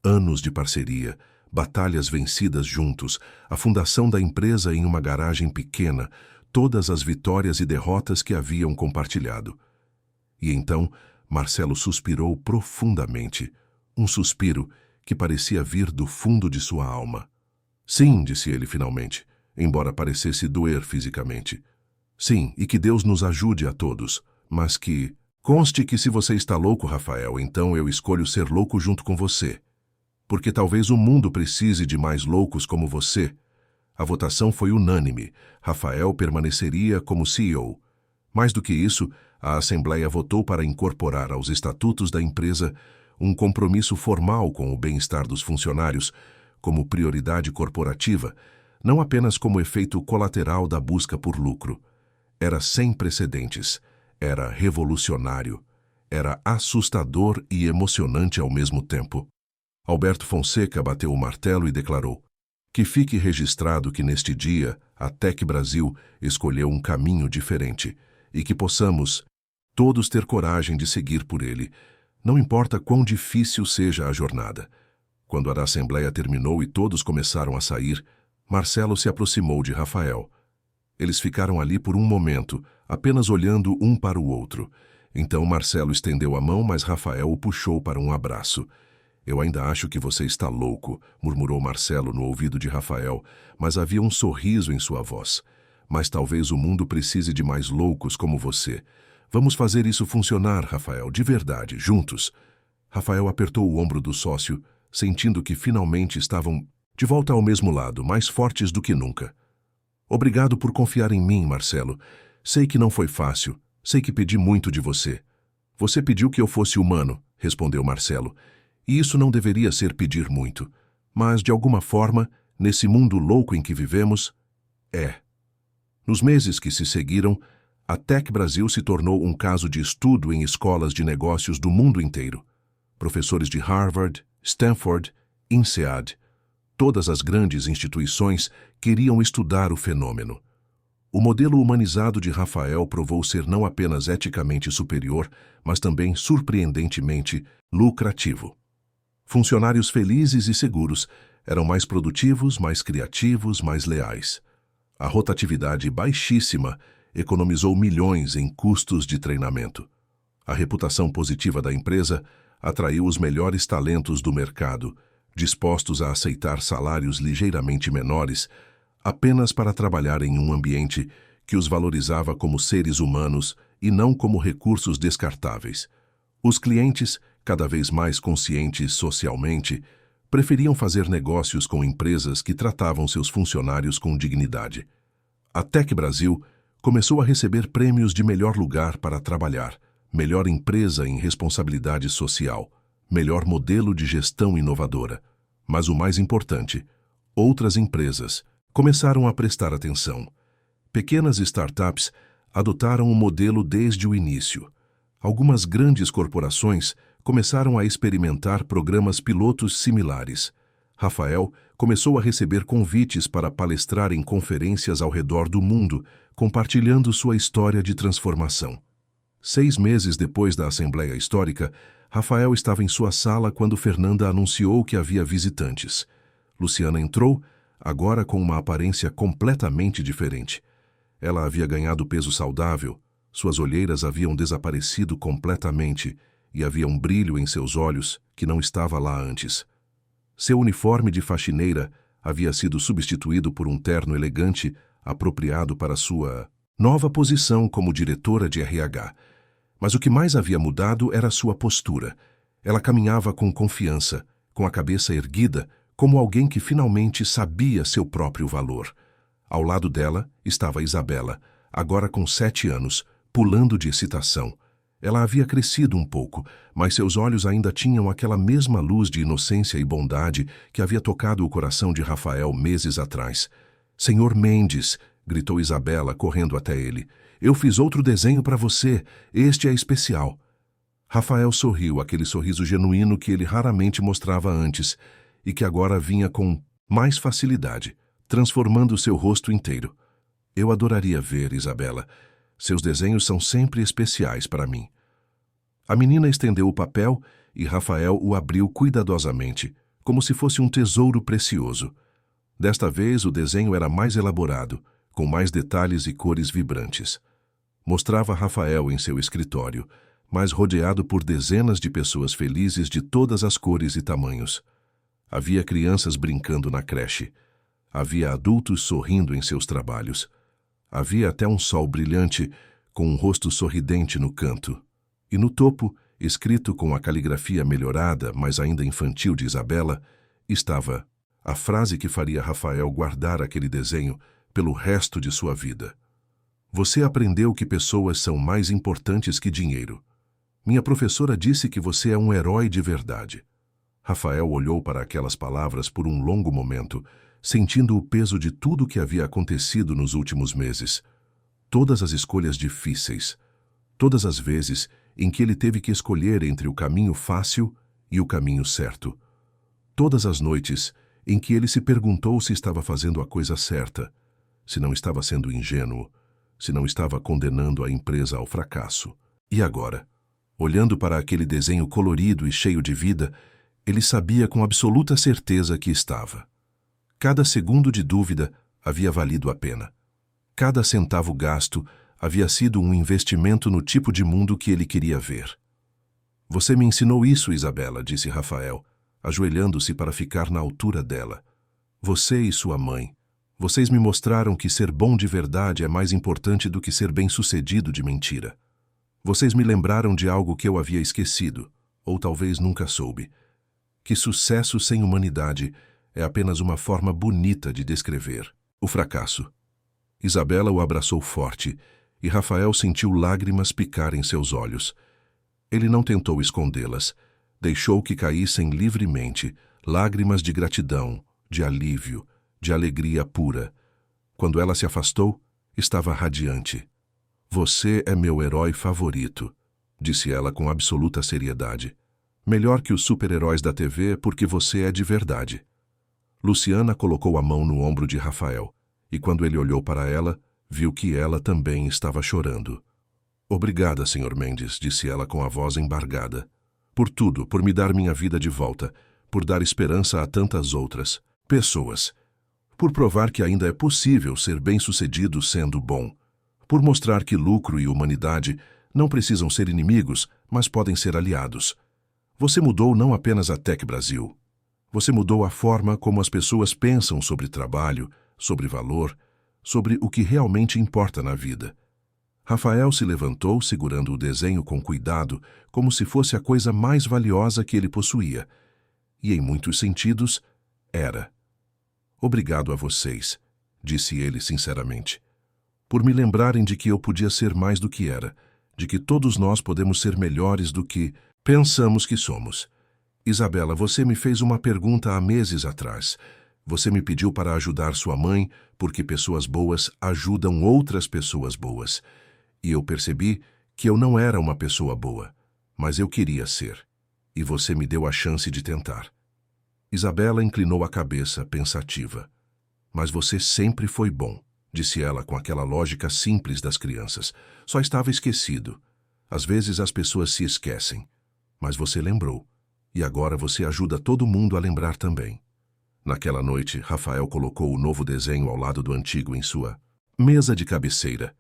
Anos de parceria, batalhas vencidas juntos, a fundação da empresa em uma garagem pequena, todas as vitórias e derrotas que haviam compartilhado. E então, Marcelo suspirou profundamente, um suspiro que parecia vir do fundo de sua alma. Sim, disse ele finalmente, embora parecesse doer fisicamente. Sim, e que Deus nos ajude a todos, mas que... Conste que se você está louco, Rafael, então eu escolho ser louco junto com você. Porque talvez o mundo precise de mais loucos como você. A votação foi unânime. Rafael permaneceria como CEO. Mais do que isso, a Assembleia votou para incorporar aos estatutos da empresa um compromisso formal com o bem-estar dos funcionários, como prioridade corporativa, não apenas como efeito colateral da busca por lucro. Era sem precedentes, era revolucionário, era assustador e emocionante ao mesmo tempo. Alberto Fonseca bateu o martelo e declarou: "Que fique registrado que neste dia a Tec Brasil escolheu um caminho diferente e que possamos todos ter coragem de seguir por ele, não importa quão difícil seja a jornada." Quando a assembleia terminou e todos começaram a sair, Marcelo se aproximou de Rafael. Eles ficaram ali por um momento, apenas olhando um para o outro. Então Marcelo estendeu a mão, mas Rafael o puxou para um abraço. "Eu ainda acho que você está louco", murmurou Marcelo no ouvido de Rafael, mas havia um sorriso em sua voz. "Mas talvez o mundo precise de mais loucos como você. Vamos fazer isso funcionar, Rafael, de verdade, juntos." Rafael apertou o ombro do sócio, sentindo que finalmente estavam de volta ao mesmo lado, mais fortes do que nunca. "Obrigado por confiar em mim, Marcelo. Sei que não foi fácil, sei que pedi muito de você." "Você pediu que eu fosse humano", respondeu Marcelo. "E isso não deveria ser pedir muito. Mas, de alguma forma, nesse mundo louco em que vivemos, é." Nos meses que se seguiram, a Tec Brasil se tornou um caso de estudo em escolas de negócios do mundo inteiro. Professores de Harvard, Stanford, INSEAD, todas as grandes instituições queriam estudar o fenômeno. O modelo humanizado de Rafael provou ser não apenas eticamente superior, mas também surpreendentemente lucrativo. Funcionários felizes e seguros eram mais produtivos, mais criativos, mais leais. A rotatividade baixíssima economizou milhões em custos de treinamento. A reputação positiva da empresa atraiu os melhores talentos do mercado, dispostos a aceitar salários ligeiramente menores apenas para trabalhar em um ambiente que os valorizava como seres humanos e não como recursos descartáveis. Os clientes, cada vez mais conscientes socialmente, preferiam fazer negócios com empresas que tratavam seus funcionários com dignidade. A Tec Brasil começou a receber prêmios de melhor lugar para trabalhar, melhor empresa em responsabilidade social, melhor modelo de gestão inovadora. Mas o mais importante, outras empresas começaram a prestar atenção. Pequenas startups adotaram o modelo desde o início. Algumas grandes corporações começaram a experimentar programas pilotos similares. Rafael começou a receber convites para palestrar em conferências ao redor do mundo, compartilhando sua história de transformação. 6 meses depois da Assembleia Histórica, Rafael estava em sua sala quando Fernanda anunciou que havia visitantes. Luciana entrou, agora com uma aparência completamente diferente. Ela havia ganhado peso saudável, suas olheiras haviam desaparecido completamente e havia um brilho em seus olhos que não estava lá antes. Seu uniforme de faxineira havia sido substituído por um terno elegante apropriado para sua nova posição como diretora de RH. Mas o que mais havia mudado era sua postura. Ela caminhava com confiança, com a cabeça erguida, como alguém que finalmente sabia seu próprio valor. Ao lado dela estava Isabela, agora com 7 anos, pulando de excitação. Ela havia crescido um pouco, mas seus olhos ainda tinham aquela mesma luz de inocência e bondade que havia tocado o coração de Rafael meses atrás. "Senhor Mendes", gritou Isabela, correndo até ele. "Eu fiz outro desenho para você. Este é especial." Rafael sorriu, aquele sorriso genuíno que ele raramente mostrava antes e que agora vinha com mais facilidade, transformando seu rosto inteiro. "Eu adoraria ver, Isabela. Seus desenhos são sempre especiais para mim." A menina estendeu o papel e Rafael o abriu cuidadosamente, como se fosse um tesouro precioso. Desta vez o desenho era mais elaborado, com mais detalhes e cores vibrantes. Mostrava Rafael em seu escritório, mas rodeado por dezenas de pessoas felizes de todas as cores e tamanhos. Havia crianças brincando na creche. Havia adultos sorrindo em seus trabalhos. Havia até um sol brilhante, com um rosto sorridente no canto. E no topo, escrito com a caligrafia melhorada, mas ainda infantil de Isabela, estava a frase que faria Rafael guardar aquele desenho pelo resto de sua vida. Você aprendeu que pessoas são mais importantes que dinheiro. Minha professora disse que você é um herói de verdade. Rafael olhou para aquelas palavras por um longo momento, sentindo o peso de tudo o que havia acontecido nos últimos meses. Todas as escolhas difíceis, todas as vezes em que ele teve que escolher entre o caminho fácil e o caminho certo. Todas as noites em que ele se perguntou se estava fazendo a coisa certa, se não estava sendo ingênuo, se não estava condenando a empresa ao fracasso. E agora, olhando para aquele desenho colorido e cheio de vida, ele sabia com absoluta certeza que estava. Cada segundo de dúvida havia valido a pena. Cada centavo gasto havia sido um investimento no tipo de mundo que ele queria ver. Você me ensinou isso, Isabela, disse Rafael, ajoelhando-se para ficar na altura dela. Você e sua mãe. Vocês me mostraram que ser bom de verdade é mais importante do que ser bem-sucedido de mentira. Vocês me lembraram de algo que eu havia esquecido, ou talvez nunca soube. Que sucesso sem humanidade é apenas uma forma bonita de descrever o fracasso. Isabela o abraçou forte, e Rafael sentiu lágrimas picar em seus olhos. Ele não tentou escondê-las, deixou que caíssem livremente, lágrimas de gratidão, de alívio, de alegria pura. Quando ela se afastou, estava radiante. Você é meu herói favorito, disse ela com absoluta seriedade. Melhor que os super-heróis da TV porque você é de verdade. Luciana colocou a mão no ombro de Rafael, e quando ele olhou para ela, viu que ela também estava chorando. Obrigada, Sr. Mendes, disse ela com a voz embargada. Por tudo, por me dar minha vida de volta, por dar esperança a tantas outras pessoas, por provar que ainda é possível ser bem-sucedido sendo bom, por mostrar que lucro e humanidade não precisam ser inimigos, mas podem ser aliados. Você mudou não apenas a Tech Brasil. Você mudou a forma como as pessoas pensam sobre trabalho, sobre valor, sobre o que realmente importa na vida. Rafael se levantou segurando o desenho com cuidado, como se fosse a coisa mais valiosa que ele possuía. E, em muitos sentidos, era. Obrigado a vocês, disse ele sinceramente, por me lembrarem de que eu podia ser mais do que era, de que todos nós podemos ser melhores do que pensamos que somos. Isabela, você me fez uma pergunta há meses atrás. Você me pediu para ajudar sua mãe, porque pessoas boas ajudam outras pessoas boas. E eu percebi que eu não era uma pessoa boa, mas eu queria ser. E você me deu a chance de tentar. Isabela inclinou a cabeça, pensativa. Mas você sempre foi bom, disse ela com aquela lógica simples das crianças. Só estava esquecido. Às vezes as pessoas se esquecem. Mas você lembrou. E agora você ajuda todo mundo a lembrar também. Naquela noite, Rafael colocou o novo desenho ao lado do antigo em sua mesa de cabeceira.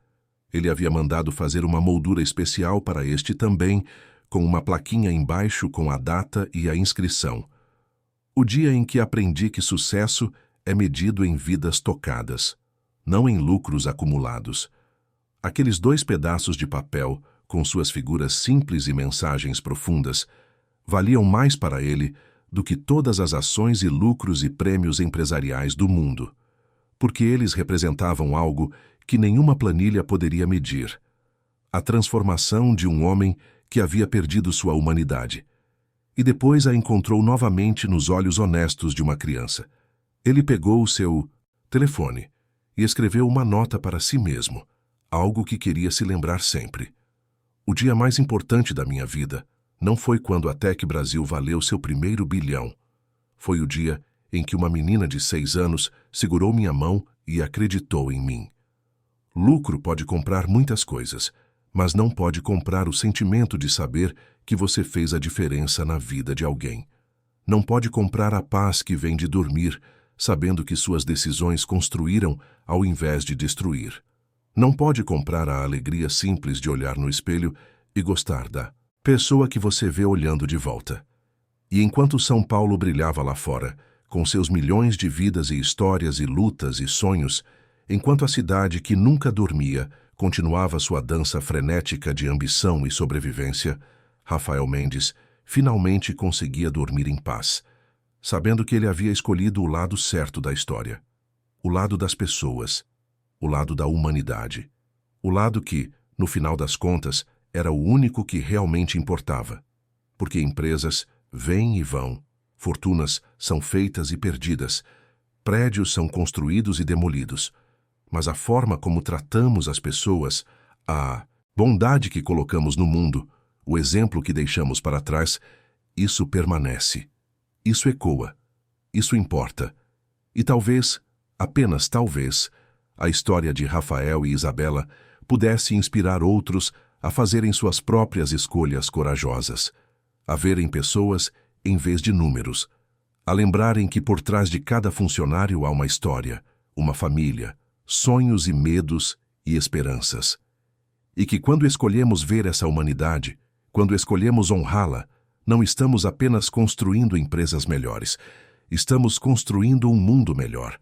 Ele havia mandado fazer uma moldura especial para este também, com uma plaquinha embaixo com a data e a inscrição. O dia em que aprendi que sucesso é medido em vidas tocadas, não em lucros acumulados. Aqueles 2 pedaços de papel, com suas figuras simples e mensagens profundas, valiam mais para ele do que todas as ações e lucros e prêmios empresariais do mundo, porque eles representavam algo que nenhuma planilha poderia medir: a transformação de um homem que havia perdido sua humanidade. E depois a encontrou novamente nos olhos honestos de uma criança. Ele pegou o seu telefone e escreveu uma nota para si mesmo, algo que queria se lembrar sempre. O dia mais importante da minha vida não foi quando a Tech Brasil valeu seu primeiro bilhão. Foi o dia em que uma menina de 6 anos segurou minha mão e acreditou em mim. Lucro pode comprar muitas coisas, mas não pode comprar o sentimento de saber que você fez a diferença na vida de alguém. Não pode comprar a paz que vem de dormir, sabendo que suas decisões construíram ao invés de destruir. Não pode comprar a alegria simples de olhar no espelho e gostar da pessoa que você vê olhando de volta. E enquanto São Paulo brilhava lá fora, com seus milhões de vidas e histórias e lutas e sonhos, enquanto a cidade que nunca dormia continuava sua dança frenética de ambição e sobrevivência, Rafael Mendes finalmente conseguia dormir em paz, sabendo que ele havia escolhido o lado certo da história, o lado das pessoas, o lado da humanidade, O lado que, no final das contas, era o único que realmente importava. Porque empresas vêm e vão, fortunas são feitas e perdidas, prédios são construídos e demolidos. Mas a forma como tratamos as pessoas, a bondade que colocamos no mundo, o exemplo que deixamos para trás, isso permanece. Isso ecoa. Isso importa. E talvez, apenas talvez, a história de Rafael e Isabela pudesse inspirar outros a fazerem suas próprias escolhas corajosas, a verem pessoas em vez de números, a lembrarem que por trás de cada funcionário há uma história, uma família, sonhos e medos e esperanças. E que quando escolhemos ver essa humanidade, quando escolhemos honrá-la, não estamos apenas construindo empresas melhores, estamos construindo um mundo melhor,